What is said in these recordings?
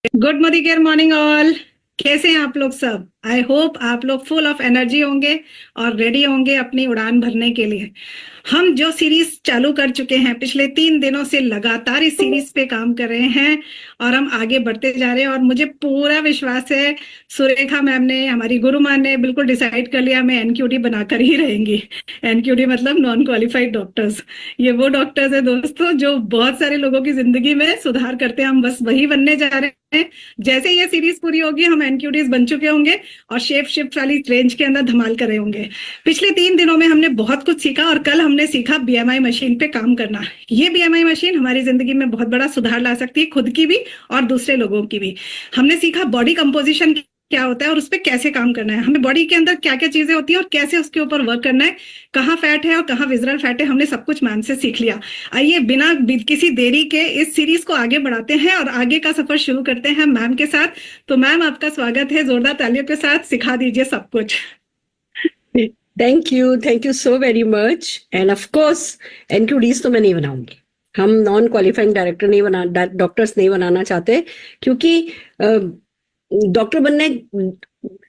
Good morning all. कैसे हैं आप लोग सब? आई होप आप लोग फुल ऑफ एनर्जी होंगे और रेडी होंगे अपनी उड़ान भरने के लिए। हम जो सीरीज चालू कर चुके हैं, पिछले 3 दिनों से लगातार इस सीरीज पे काम कर रहे हैं और हम आगे बढ़ते जा रहे हैं। और मुझे पूरा विश्वास है, सुरेखा मैम ने, हमारी गुरु माँ ने बिल्कुल डिसाइड कर लिया, मैं एनक्यूटी बनाकर ही रहेंगी। एनक्यूटी मतलब नॉन क्वालिफाइड डॉक्टर्स। ये वो डॉक्टर्स है दोस्तों जो बहुत सारे लोगों की जिंदगी में सुधार करते हैं। हम बस वही बनने जा रहे हैं। जैसे ये सीरीज पूरी होगी हम एनक्यूटीज बन चुके होंगे और शेप शिफ्ट वाली रेंज के अंदर धमाल कर रहे होंगे। पिछले 3 दिनों में हमने बहुत कुछ सीखा और कल हमने सीखा बीएमआई मशीन पे काम करना। ये बीएमआई मशीन हमारी जिंदगी में बहुत बड़ा सुधार ला सकती है, खुद की भी और दूसरे लोगों की भी। हमने सीखा बॉडी कंपोजिशन क्या होता है और उस पर कैसे काम करना है, हमें बॉडी के अंदर क्या क्या चीजें होती है और कैसे उसके ऊपर वर्क करना है, कहाँ फैट है और कहाँ विजरल फैट है, हमने सब कुछ मैम से सीख लिया। आइए बिना किसी देरी के इस सीरीज को आगे बढ़ाते हैं और आगे का सफर शुरू करते हैं मैम के साथ। तो मैम आपका स्वागत है, जोरदार तालियों के साथ सिखा दीजिए सब कुछ। Thank you so very much. And of course एनक्यूडीज तो मैं नहीं बनाऊंगी। हम नॉन क्वालिफाइंग डायरेक्टर नहीं बना डॉक्टर्स नहीं बनाना चाहते, क्योंकि डॉक्टर बनने,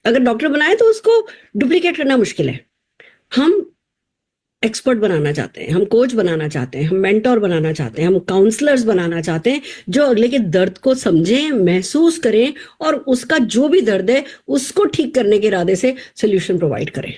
अगर डॉक्टर बनाए तो उसको डुप्लीकेट करना मुश्किल है। हम एक्सपर्ट बनाना चाहते हैं, हम कोच बनाना चाहते हैं, हम मेंटोर बनाना चाहते हैं, हम काउंसलर्स बनाना चाहते हैं जो अगले के दर्द को समझें, महसूस करें और उसका जो भी दर्द है उसको ठीक करने के इरादे से सोल्यूशन प्रोवाइड करें।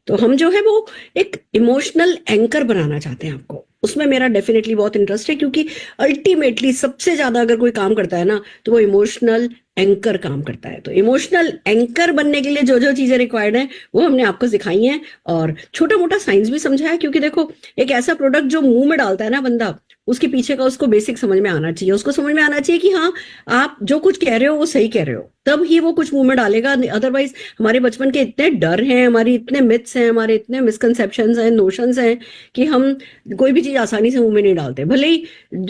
तो हम जो है वो एक इमोशनल एंकर बनाना चाहते हैं आपको। उसमें मेरा डेफिनेटली बहुत इंटरेस्ट है, क्योंकि अल्टीमेटली सबसे ज्यादा अगर कोई काम करता है ना तो वो इमोशनल एंकर काम करता है। तो इमोशनल एंकर बनने के लिए जो जो चीजें रिक्वायर्ड है वो हमने आपको सिखाई हैं और छोटा मोटा साइंस भी समझाया। क्योंकि देखो, एक ऐसा प्रोडक्ट जो मुंह में डालता है ना बंदा, उसके पीछे का उसको बेसिक समझ में आना चाहिए। उसको समझ में आना चाहिए कि हाँ, आप जो कुछ कह रहे हो वो सही कह रहे हो, तब ही वो कुछ मुंह में डालेगा। अदरवाइज हमारे बचपन के इतने डर हैं, हमारी इतने मिथ्स हैं, हमारे इतने मिसकंसेप्शंस हैं, नोशंस हैं कि हम कोई भी चीज आसानी से मुंह में नहीं डालते। भले ही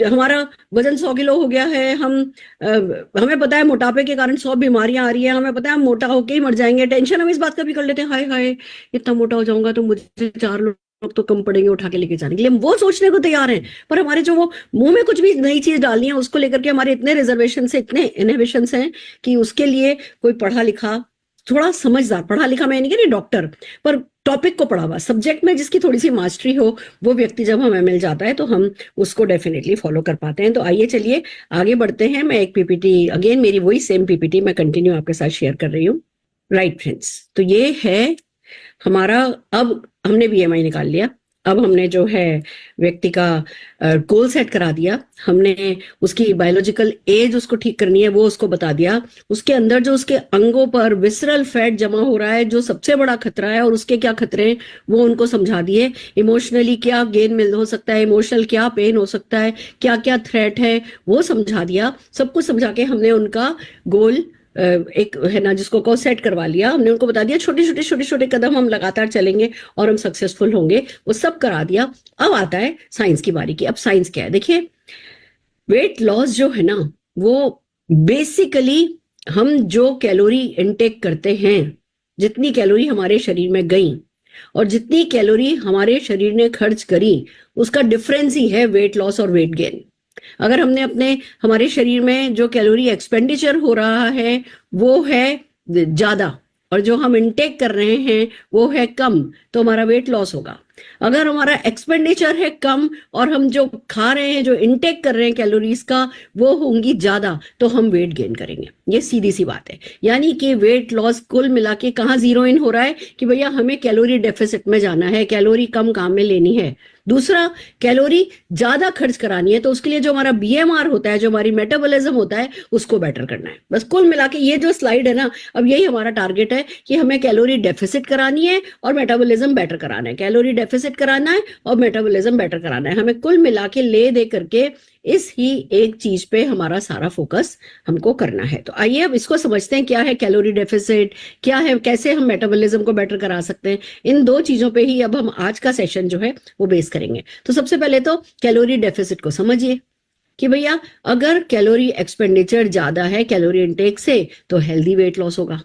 हमारा वजन 100 किलो हो गया है, हमें पता है मोटापे के कारण 100 बीमारियां आ रही है, हमें पता है हम मोटा होके ही मर जाएंगे, टेंशन हम इस बात का भी कर लेते हैं, हाय हाय इतना मोटा हो जाऊंगा तो मुझे 4 लोग तो कम पड़ेंगे उठा के लेके जाने के लिए। हम वो सोचने को तैयार हैं, पर हमारे जो वो मुंह में कुछ भी नई चीज डालनी है उसको लेकर के हमारे इतने रिजर्वेशन से, इतने इनहिबिशंस हैं कि उसके लिए कोई पढ़ा लिखा, थोड़ा समझदार, पढ़ा लिखा मैं नहीं कह रही डॉक्टर, पर टॉपिक को पढ़ा हुआ, सब्जेक्ट में जिसकी थोड़ी सी मास्टरी हो, वो व्यक्ति जब हमें मिल जाता है तो हम उसको डेफिनेटली फॉलो कर पाते हैं। तो आइए चलिए आगे बढ़ते हैं। मैं एक पीपीटी, अगेन मेरी वही सेम पीपीटी मैं कंटिन्यू आपके साथ शेयर कर रही हूँ। राइट फ्रेंड्स, तो ये है हमारा, अब हमने बीएमआई निकाल लिया, अब हमने जो है व्यक्ति का गोल सेट करा दिया, हमने उसकी बायोलॉजिकल एज उसको ठीक करनी है वो उसको बता दिया, उसके अंदर जो उसके अंगों पर विसरल फैट जमा हो रहा है जो सबसे बड़ा खतरा है और उसके क्या खतरे हैं वो उनको समझा दिए, इमोशनली क्या गेन मिल हो सकता है, इमोशनल क्या पेन हो सकता है, क्या क्या थ्रेट है वो समझा दिया। सब कुछ समझा के हमने उनका गोल एक है ना जिसको को सेट करवा लिया। हमने उनको बता दिया छोटे छोटे कदम हम लगातार चलेंगे और हम सक्सेसफुल होंगे, वो सब करा दिया। अब आता है साइंस की बारी की। अब साइंस क्या है देखिए, वेट लॉस जो है ना वो बेसिकली हम जो कैलोरी इनटेक करते हैं, जितनी कैलोरी हमारे शरीर में गई और जितनी कैलोरी हमारे शरीर ने खर्च करी, उसका डिफरेंस ही है वेट लॉस और वेट गेन। अगर हमने हमारे शरीर में जो कैलोरी एक्सपेंडिचर हो रहा है वो है ज्यादा और जो हम इनटेक कर रहे हैं वो है कम, तो हमारा वेट लॉस होगा। अगर हमारा एक्सपेंडिचर है कम और हम जो खा रहे हैं, जो इनटेक कर रहे हैं कैलोरीज का, वो होंगी ज्यादा, तो हम वेट गेन करेंगे। ये सीधी सी बात है। यानी कि वेट लॉस कुल मिला के कहाँ जीरो इन हो रहा है कि भैया हमें कैलोरी डेफिसिट में जाना है, कैलोरी कम काम में लेनी है। दूसरा, कैलोरी ज्यादा खर्च करानी है तो उसके लिए जो हमारा बीएमआर होता है, जो हमारी मेटाबॉलिज्म होता है, उसको बेटर करना है। बस कुल मिला के ये जो स्लाइड है ना, अब यही हमारा टारगेट है कि हमें कैलोरी डेफिसिट करानी है और मेटाबॉलिज्म बेटर कराना है, कैलोरी डेफिसिट कराना है और मेटाबॉलिज्म बेटर कराना है। हमें कुल मिला के ले दे करके इस ही एक चीज पे हमारा सारा फोकस हमको करना है। तो आइए अब इसको समझते हैं, क्या है कैलोरी डेफिसिट, क्या है, कैसे हम मेटाबॉलिज्म को बेटर करा सकते हैं। इन दो चीजों पे ही अब हम आज का सेशन जो है वो बेस करेंगे। तो सबसे पहले तो कैलोरी डेफिसिट को समझिए कि भैया अगर कैलोरी एक्सपेंडिचर ज्यादा है कैलोरी इनटेक से तो हेल्दी वेट लॉस होगा।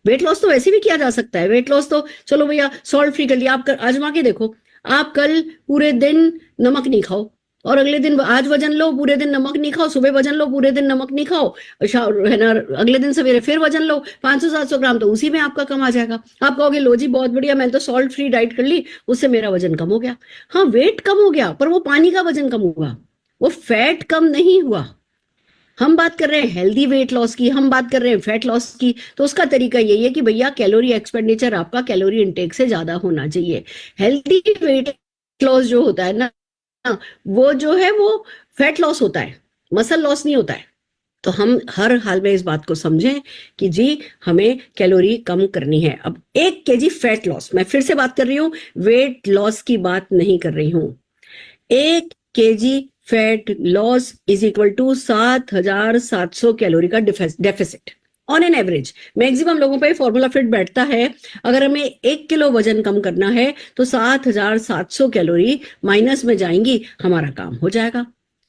वेट लॉस तो वैसे भी किया जा सकता है, वेट लॉस तो चलो भैया सॉल्ट फ्री कर लिया, आप आजमा के देखो। आप कल पूरे दिन नमक नहीं खाओ, और अगले दिन आज वजन लो, पूरे दिन नमक नहीं खाओ, सुबह वजन लो, पूरे दिन नमक नहीं खाओ, है ना, अगले दिन सवेरे फिर वजन लो 500-700 ग्राम, तो उसी में आपका कम आ जाएगा। आप कहोगे लो जी बहुत बढ़िया, मैंने तो सॉल्ट फ्री डाइट कर ली, उससे मेरा वजन कम हो गया। हाँ, वेट कम हो गया, पर वो पानी का वजन कम हुआ, वो फैट कम नहीं हुआ। हम बात कर रहे हैं हेल्दी वेट लॉस की, हम बात कर रहे हैं फैट लॉस की, तो उसका तरीका यही है कि भैया कैलोरी एक्सपेंडिचर आपका कैलोरी इनटेक से ज्यादा होना चाहिए। हेल्दी वेट लॉस जो होता है ना, वो जो है वो फैट लॉस होता है, मसल लॉस नहीं होता है। तो हम हर हाल में इस बात को समझें कि जी हमें कैलोरी कम करनी है। अब 1 kg फैट लॉस, मैं फिर से बात कर रही हूं, वेट लॉस की बात नहीं कर रही हूं। 1 kg fat loss is equal to 7,700 calorie का deficit on an average. Maximum लोगों पे फॉर्मूला फिट बैठता है। अगर हमें 1 किलो वजन कम करना है तो 7,700 कैलोरी माइनस में जाएंगी, हमारा काम हो जाएगा।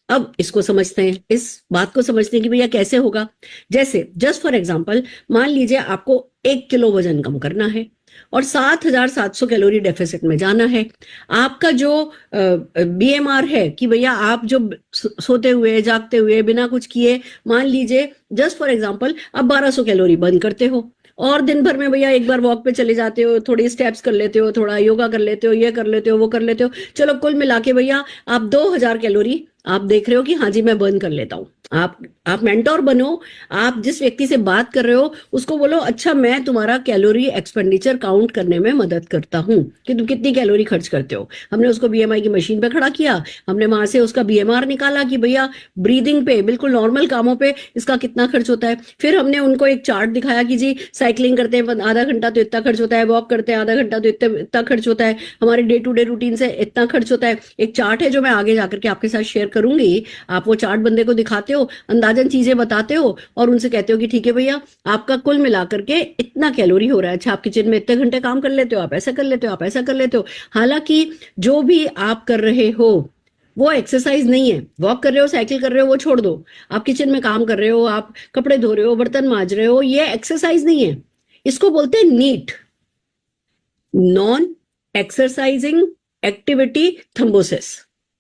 अब इसको समझते हैं, इस बात को समझते हैं कि भैया कैसे होगा। जैसे जस्ट फॉर एग्जांपल, मान लीजिए आपको 1 किलो वजन कम करना है और 7,700 कैलोरी डेफिसिट में जाना है। आपका जो BMR है कि भैया आप जो सोते हुए जागते हुए बिना कुछ किए, मान लीजिए जस्ट फॉर एग्जांपल आप 1200 कैलोरी बर्न करते हो, और दिन भर में भैया एक बार वॉक पे चले जाते हो, थोड़ी स्टेप्स कर लेते हो, थोड़ा योगा कर लेते हो, ये कर लेते हो, वो कर लेते हो, चलो कुल मिला के भैया आप 2000 कैलोरी आप देख रहे हो कि हाँ जी मैं बर्न कर लेता हूं। आप मेंटोर बनो, आप जिस व्यक्ति से बात कर रहे हो उसको बोलो अच्छा मैं तुम्हारा कैलोरी एक्सपेंडिचर काउंट करने में मदद करता हूं कि तुम कितनी कैलोरी खर्च करते हो। हमने उसको BMI की मशीन पे खड़ा किया, हमने वहां से उसका BMR निकाला कि भैया ब्रीदिंग पे बिल्कुल नॉर्मल कामों पे इसका कितना खर्च होता है। फिर हमने उनको एक चार्ट दिखाया कि जी साइकिलिंग करते हैं आधा घंटा तो इतना खर्च होता है, वॉक करते हैं आधा घंटा तो इतना खर्च होता है, हमारे डे टू डे रूटीन से इतना खर्च होता है। एक चार्ट है जो मैं आगे जाकर के आपके साथ शेयर करूंगी, आप वो चार्ट बंदे को दिखाते हो, अंदाजन चीजें बताते हो और उनसे कहते हो कि ठीक है भैया आपका कुल मिलाकर के इतना कैलोरी हो रहा है। अच्छा आप किचन में इतने घंटे काम कर लेते हो, आप ऐसा कर लेते हो, आप ऐसा कर लेते हो। हालांकि जो भी आप कर रहे हो वो एक्सरसाइज नहीं है। वॉक कर रहे हो, साइकिल कर रहे हो, वो छोड़ दो। आप किचन में काम कर रहे हो, आप कपड़े धो रहे हो, बर्तन मांज रहे हो, ये एक्सरसाइज नहीं है। इसको बोलते हैं NEAT, non exercising activity thrombosis.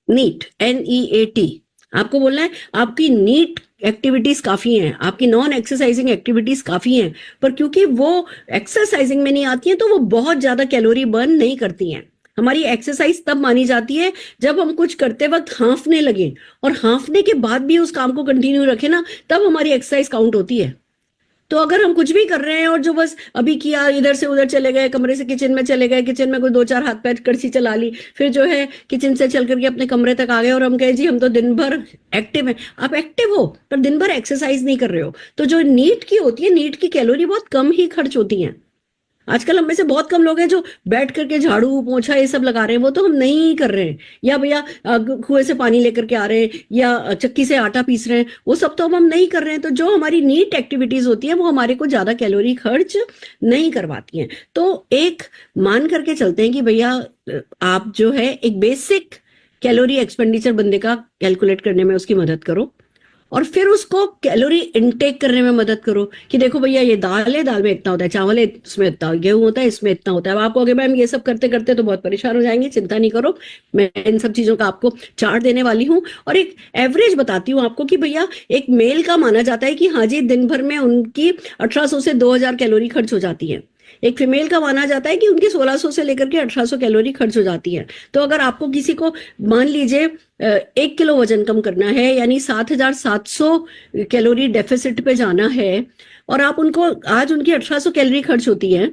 NEAT, NEAT। आपको बोलना है आपकी नीट एक्टिविटीज काफी हैं, आपकी नॉन एक्सरसाइजिंग एक्टिविटीज काफी हैं, पर क्योंकि वो एक्सरसाइजिंग में नहीं आती हैं तो वो बहुत ज्यादा कैलोरी बर्न नहीं करती हैं। हमारी एक्सरसाइज तब मानी जाती है जब हम कुछ करते वक्त हाँफने लगे, और हाँफने के बाद भी उस काम को कंटिन्यू रखें ना, तब हमारी एक्सरसाइज काउंट होती है। तो अगर हम कुछ भी कर रहे हैं और जो बस अभी किया, इधर से उधर चले गए, कमरे से किचन में चले गए, किचन में कोई 2-4 हाथ पैर कड़छी चला ली, फिर जो है किचन से चल करके अपने कमरे तक आ गए और हम कहे जी हम तो दिन भर एक्टिव हैं। आप एक्टिव हो पर दिन भर एक्सरसाइज नहीं कर रहे हो। तो जो नीट की होती है, नीट की कैलोरी बहुत कम ही खर्च होती है। आजकल हम में से बहुत कम लोग हैं जो बैठ करके झाड़ू पोछा ये सब लगा रहे हैं, वो तो हम नहीं कर रहे हैं। या भैया कुएं से पानी लेकर के आ रहे हैं या चक्की से आटा पीस रहे हैं, वो सब तो हम नहीं कर रहे हैं। तो जो हमारी नीट एक्टिविटीज होती है वो हमारे को ज्यादा कैलोरी खर्च नहीं करवाती हैं। तो एक मान करके चलते हैं कि भैया आप जो है एक बेसिक कैलोरी एक्सपेंडिचर बंदे का कैलकुलेट करने में उसकी मदद करो, और फिर उसको कैलोरी इनटेक करने में मदद करो कि देखो भैया ये दाल है, दाल में इतना होता है, चावल है इसमें इतना, गेहूं होता है इसमें इतना होता है। अब आप कहोगे मैम ये सब करते करते तो बहुत परेशान हो जाएंगे, चिंता नहीं करो, मैं इन सब चीजों का आपको चार्ट देने वाली हूँ और एक एवरेज बताती हूँ आपको कि भैया एक मेल का माना जाता है कि हाँ जी दिन भर में उनकी 1800 से 2000 कैलोरी खर्च हो जाती है। एक फीमेल का माना जाता है कि उनकी 1600 से लेकर के 1800 कैलोरी खर्च हो जाती है। तो अगर आपको किसी को मान लीजिए 1 किलो वजन कम करना है, यानी 7,700 कैलोरी डेफिसिट पे जाना है, और आप उनको आज उनकी 1800 कैलोरी खर्च होती है,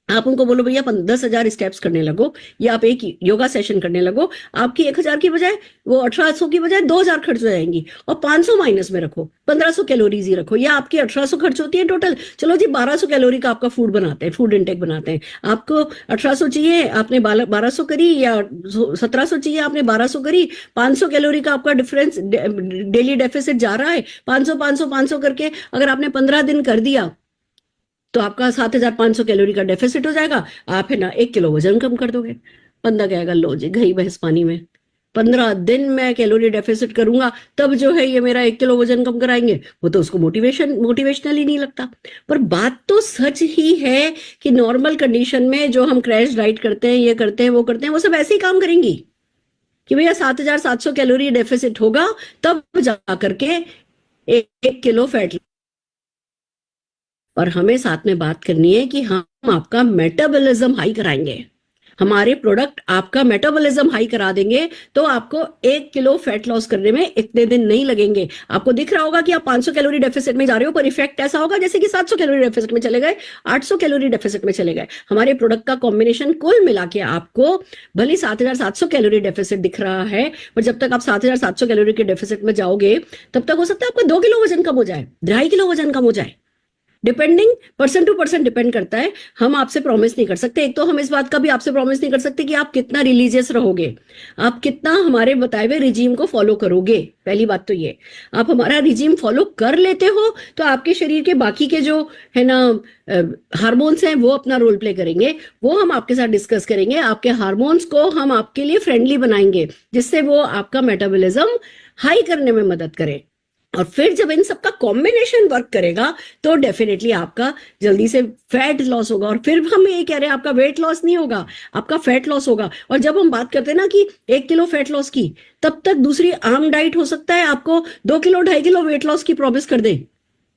आप उनको बोलो भैया 10,000 स्टेप्स करने लगो या आप एक योगा सेशन करने लगो, आपकी 1000 की बजाय वो 1800 की बजाय 2000 खर्च हो जाएंगी, और 500 माइनस में रखो, 1500 कैलोरीज ही रखो, या आपकी 1800 खर्च होती है टोटल, चलो जी 1200 कैलोरी का आपका फूड बनाते हैं, फूड इनटेक बनाते हैं। आपको 1800 चाहिए, आपने 1200 करी, या 1700 चाहिए आपने 1200 करी, 500 कैलोरी का आपका डिफरेंस डेली डेफिसिट जा रहा है। 500 500 500 करके अगर आपने 15 दिन कर दिया तो आपका 7,500 कैलोरी का डेफिसिट हो जाएगा। आप है ना 1 किलो वजन कम कर दोगे। बंदा कहेगा लो जी गई बहस पानी में, 15 दिन मैं कैलोरी डेफिसिट करूंगा तब जो है ये मेरा 1 किलो वजन कम कराएंगे। वो तो उसको मोटिवेशनल ही नहीं लगता। पर बात तो सच ही है कि नॉर्मल कंडीशन में जो हम क्रैश डाइट करते हैं, ये करते हैं, वो करते हैं, वो सब ऐसे ही काम करेंगी। कि भैया 7,700 कैलोरी डेफिसिट होगा तब जा करके 1 किलो फैट। और हमें साथ में बात करनी है कि हम आपका मेटाबॉलिज्म हाई कराएंगे, हमारे प्रोडक्ट आपका मेटाबॉलिज्म हाई करा देंगे, तो आपको 1 किलो फैट लॉस करने में इतने दिन नहीं लगेंगे। आपको दिख रहा होगा कि आप 500 कैलोरी डेफिसिट में जा रहे हो, पर इफेक्ट ऐसा होगा जैसे कि 700 कैलोरी डेफिसिट में चले गए, 800 कैलोरी डेफिसिट में चले गए। हमारे प्रोडक्ट का कॉम्बिनेशन कुल मिला के आपको भले 7,700 कैलोरी डेफिसिट दिख रहा है, पर जब तक आप 7,700 कैलोरी के डेफिसिट में जाओगे तब तक हो सकता है आपका 2 किलो वजन कम हो जाए, 2.5 किलो वजन कम हो जाए, depending, person to person depend करता है। हम आपसे प्रॉमिस नहीं कर सकते। एक तो हम इस बात का भी आपसे प्रॉमिस नहीं कर सकते कि आप कितना रिलीजियस रहोगे, आप कितना हमारे बताए हुए रिजीम को फॉलो करोगे। पहली बात तो ये, आप हमारा रिजीम फॉलो कर लेते हो तो आपके शरीर के बाकी के जो है ना हार्मोन्स हैं वो अपना रोल प्ले करेंगे, वो हम आपके साथ डिस्कस करेंगे। आपके हार्मोन्स को हम आपके लिए फ्रेंडली बनाएंगे जिससे वो आपका मेटाबॉलिज्म हाई करने में मदद करे। और फिर जब इन सबका कॉम्बिनेशन वर्क करेगा तो डेफिनेटली आपका जल्दी से फैट लॉस होगा। और फिर हम ये कह रहे हैं आपका वेट लॉस नहीं होगा, आपका फैट लॉस होगा। और जब हम बात करते हैं ना कि 1 किलो फैट लॉस की, तब तक दूसरी आम डाइट हो सकता है आपको 2 किलो 2.5 किलो वेट लॉस की प्रॉमिस कर दे,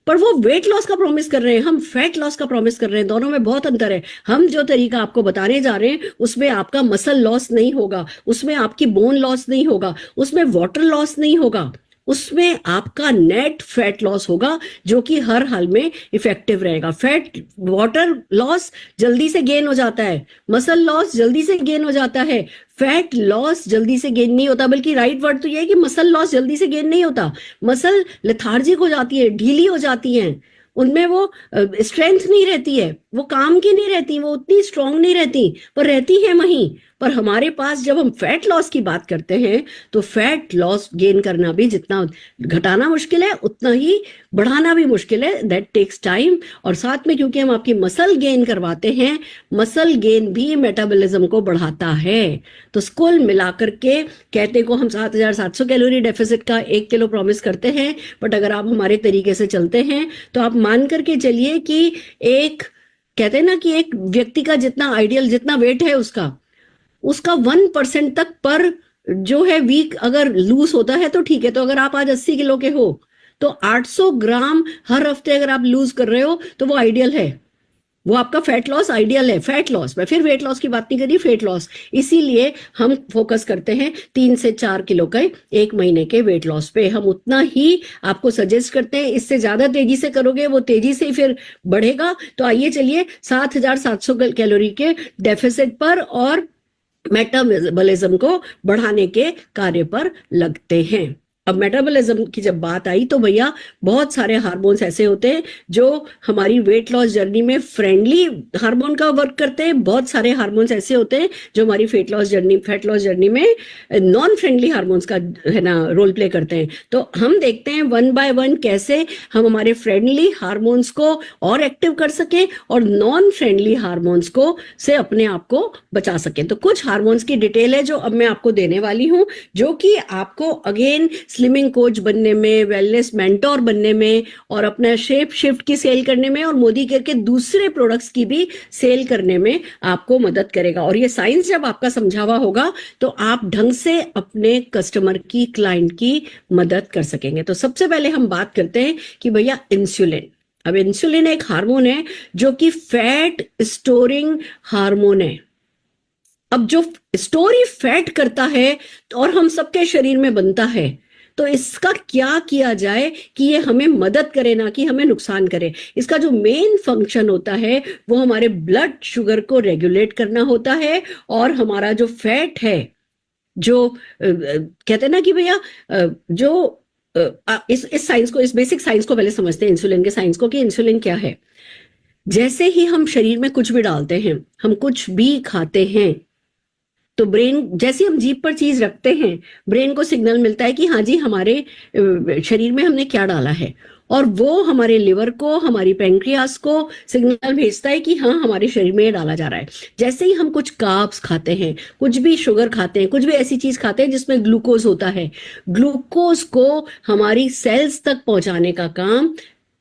पर वो वेट लॉस का प्रॉमिस कर रहे हैं, हम फैट लॉस का प्रॉमिस कर रहे हैं। दोनों में बहुत अंतर है। हम जो तरीका आपको बताने जा रहे हैं उसमें आपका मसल लॉस नहीं होगा, उसमें आपकी बोन लॉस नहीं होगा, उसमें वाटर लॉस नहीं होगा, उसमें आपका नेट फैट लॉस होगा जो कि हर हाल में इफेक्टिव रहेगा। फैट वाटर लॉस जल्दी से गेन हो जाता है, मसल लॉस जल्दी से गेन हो जाता है, फैट लॉस जल्दी से गेन नहीं होता। बल्कि राइट वर्ड तो ये है कि मसल लॉस जल्दी से गेन नहीं होता, मसल लेथार्जिक हो जाती है, ढीली हो जाती है, उनमें वो स्ट्रेंथ नहीं रहती है, वो काम की नहीं रहती, वो उतनी स्ट्रांग नहीं रहती, पर रहती है वहीं। पर हमारे पास जब हम फैट लॉस की बात करते हैं तो फैट लॉस गेन करना भी जितना घटाना मुश्किल है उतना ही बढ़ाना भी मुश्किल है, दैट टेक्स टाइम। और साथ में क्योंकि हम आपकी मसल गेन करवाते हैं, मसल गेन भी मेटाबॉलिज्म को बढ़ाता है। तो कुल मिलाकर के कहते को हम 7,700 कैलोरी डेफिसिट का 1 किलो प्रॉमिस करते हैं, बट अगर आप हमारे तरीके से चलते हैं तो आप मान करके चलिए कि एक कहते हैं ना कि एक व्यक्ति का जितना आइडियल जितना वेट है उसका 1% तक पर जो है वीक अगर लूज होता है तो ठीक है। तो अगर आप आज 80 किलो के हो तो 800 ग्राम हर हफ्ते अगर आप लूज कर रहे हो तो वो आइडियल है, वो आपका फैट लॉस आइडियल है। फैट लॉस, मैं फिर वेट लॉस की बात नहीं करी, फैट लॉस। इसीलिए हम फोकस करते हैं 3 से 4 किलो के 1 महीने के वेट लॉस पे। हम उतना ही आपको सजेस्ट करते हैं, इससे ज्यादा तेजी से करोगे वो तेजी से ही फिर बढ़ेगा। तो आइए चलिए 7,700 कैलोरी के डेफिसिट पर और मेटाबॉलिज्म को बढ़ाने के कार्य पर लगते हैं। अब मेटाबॉलिज्म की जब बात आई तो भैया बहुत सारे हार्मोन्स ऐसे होते हैं जो हमारी वेट लॉस जर्नी में फ्रेंडली हार्मोन का वर्क करते हैं, बहुत सारे हार्मोन्स ऐसे होते हैं जो हमारी फैट लॉस जर्नी में नॉन फ्रेंडली हार्मोन्स का है ना रोल प्ले करते हैं। तो हम देखते हैं 1 बाय 1 कैसे हम हमारे फ्रेंडली हार्मोन्स को और एक्टिव कर सके और नॉन फ्रेंडली हार्मोन्स को से अपने आप को बचा सके। तो कुछ हार्मोन्स की डिटेल है जो अब मैं आपको देने वाली हूं, जो कि आपको अगेन स्लिमिंग कोच बनने में, वेलनेस मेंटोर बनने में और अपना शेप शिफ्ट की सेल करने में और मोदी केयर के दूसरे प्रोडक्ट्स की भी सेल करने में आपको मदद करेगा। और ये साइंस जब आपका समझा हुआ होगा तो आप ढंग से अपने कस्टमर की, क्लाइंट की मदद कर सकेंगे। तो सबसे पहले हम बात करते हैं कि भैया इंसुलिन। अब इंसुलिन एक हार्मोन है जो कि फैट स्टोरिंग हार्मोन है। अब जो स्टोरी फैट करता है और हम सबके शरीर में बनता है, तो इसका क्या किया जाए कि ये हमें मदद करे ना कि हमें नुकसान करे। इसका जो मेन फंक्शन होता है वो हमारे ब्लड शुगर को रेगुलेट करना होता है और हमारा जो फैट है, जो कहते हैं ना कि भैया जो इस साइंस को, इस बेसिक साइंस को पहले समझते हैं, इंसुलिन के साइंस को, कि इंसुलिन क्या है। जैसे ही हम शरीर में कुछ भी डालते हैं, हम कुछ भी खाते हैं, तो ब्रेन, जैसे हम जीभ पर चीज रखते हैं, ब्रेन को सिग्नल मिलता है कि हाँ जी हमारे शरीर में हमने क्या डाला है, और वो हमारे लिवर को, हमारी पैंक्रियास को सिग्नल भेजता है कि हाँ हमारे शरीर में ये डाला जा रहा है। जैसे ही हम कुछ कार्ब्स खाते हैं, कुछ भी शुगर खाते हैं, कुछ भी ऐसी चीज खाते हैं जिसमें ग्लूकोज होता है, ग्लूकोज को हमारी सेल्स तक पहुंचाने का काम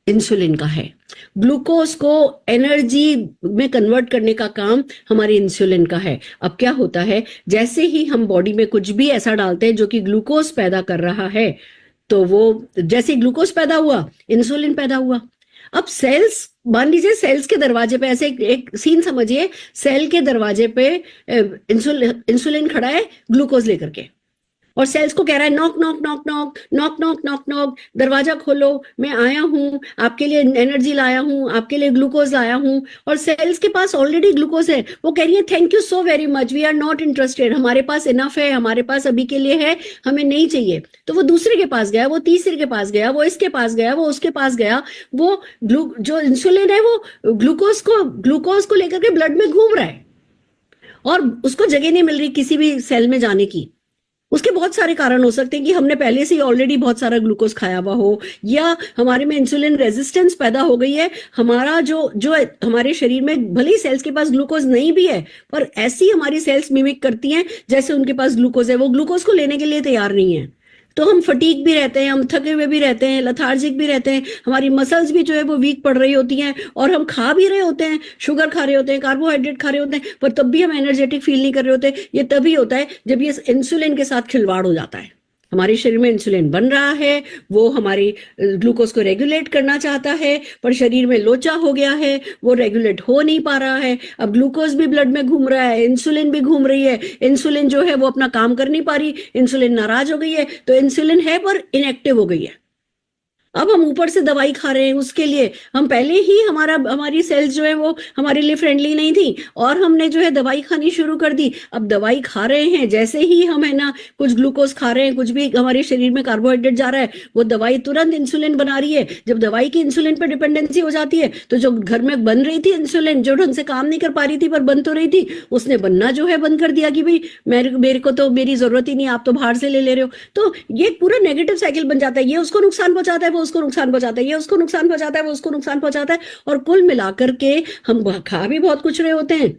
इंसुलिन का है। ग्लूकोज को एनर्जी में कन्वर्ट करने का काम हमारे इंसुलिन का है। अब क्या होता है, जैसे ही हम बॉडी में कुछ भी ऐसा डालते हैं जो कि ग्लूकोज पैदा कर रहा है, तो वो जैसे ग्लूकोज पैदा हुआ, इंसुलिन पैदा हुआ। अब सेल्स, मान लीजिए सेल्स के दरवाजे पे ऐसे एक सीन समझिए, सेल के दरवाजे पे इंसुलिन खड़ा है ग्लूकोज लेकर के, और सेल्स को कह रहा है knock knock knock knock knock knock knock knock, दरवाजा खोलो, मैं आया हूं, आपके लिए एनर्जी लाया हूं, आपके लिए ग्लूकोज लाया हूं। और सेल्स के पास ऑलरेडी ग्लूकोज है, वो कह रही है thank you so very much, we are not interested, हमारे पास इनफ है, हमारे पास अभी के लिए है, हमें नहीं चाहिए। तो वो दूसरे के पास गया, वो तीसरे के पास गया, वो इसके पास गया, वो उसके पास गया, वो जो इंसुलिन है वो ग्लूकोज को लेकर के ब्लड में घूम रहा है, और उसको जगह नहीं मिल रही किसी भी सेल में जाने की। उसके बहुत सारे कारण हो सकते हैं कि हमने पहले से ही ऑलरेडी बहुत सारा ग्लूकोज खाया हुआ हो, या हमारे में इंसुलिन रेजिस्टेंस पैदा हो गई है। हमारा जो जो हमारे शरीर में भले ही सेल्स के पास ग्लूकोज नहीं भी है, पर ऐसी हमारी सेल्स मिमिक करती हैं जैसे उनके पास ग्लूकोज है, वो ग्लूकोज को लेने के लिए तैयार नहीं है। तो हम फटीक भी रहते हैं, हम थके हुए भी रहते हैं, लथार्जिक भी रहते हैं, हमारी मसल्स भी जो है वो वीक पड़ रही होती हैं, और हम खा भी रहे होते हैं, शुगर खा रहे होते हैं, कार्बोहाइड्रेट खा रहे होते हैं, पर तब भी हम एनर्जेटिक फील नहीं कर रहे होते। ये तभी होता है जब ये इंसुलिन के साथ खिलवाड़ हो जाता है। हमारे शरीर में इंसुलिन बन रहा है, वो हमारी ग्लूकोज को रेगुलेट करना चाहता है, पर शरीर में लोचा हो गया है, वो रेगुलेट हो नहीं पा रहा है। अब ग्लूकोज भी ब्लड में घूम रहा है, इंसुलिन भी घूम रही है, इंसुलिन जो है वो अपना काम कर नहीं पा रही, इंसुलिन नाराज हो गई है, तो इंसुलिन है पर इनएक्टिव हो गई है। अब हम ऊपर से दवाई खा रहे हैं उसके लिए, हम पहले ही हमारी सेल्स जो है वो हमारे लिए फ्रेंडली नहीं थी, और हमने जो है दवाई खानी शुरू कर दी। अब दवाई खा रहे हैं, जैसे ही हम है ना कुछ ग्लूकोज खा रहे हैं, कुछ भी हमारे शरीर में कार्बोहाइड्रेट जा रहा है, वो दवाई तुरंत इंसुलिन बना रही है। जब दवाई की इंसुलिन पर डिपेंडेंसी हो जाती है, तो जो घर में बन रही थी इंसुलिन, जो ढंग से काम नहीं कर पा रही थी पर बन तो रही थी, उसने बनना जो है बंद कर दिया कि भाई मेरे को तो मेरी जरूरत ही नहीं, आप तो बाहर से ले रहे हो। तो ये पूरा नेगेटिव साइकिल बन जाता है, ये उसको नुकसान पहुंचाता है, वो उसको नुकसान पहुंचाता है, ये उसको नुकसान पहुंचाता है, वो उसको नुकसान पहुंचाता है, और कुल मिलाकर के हम खा भी बहुत कुछ रहे होते हैं।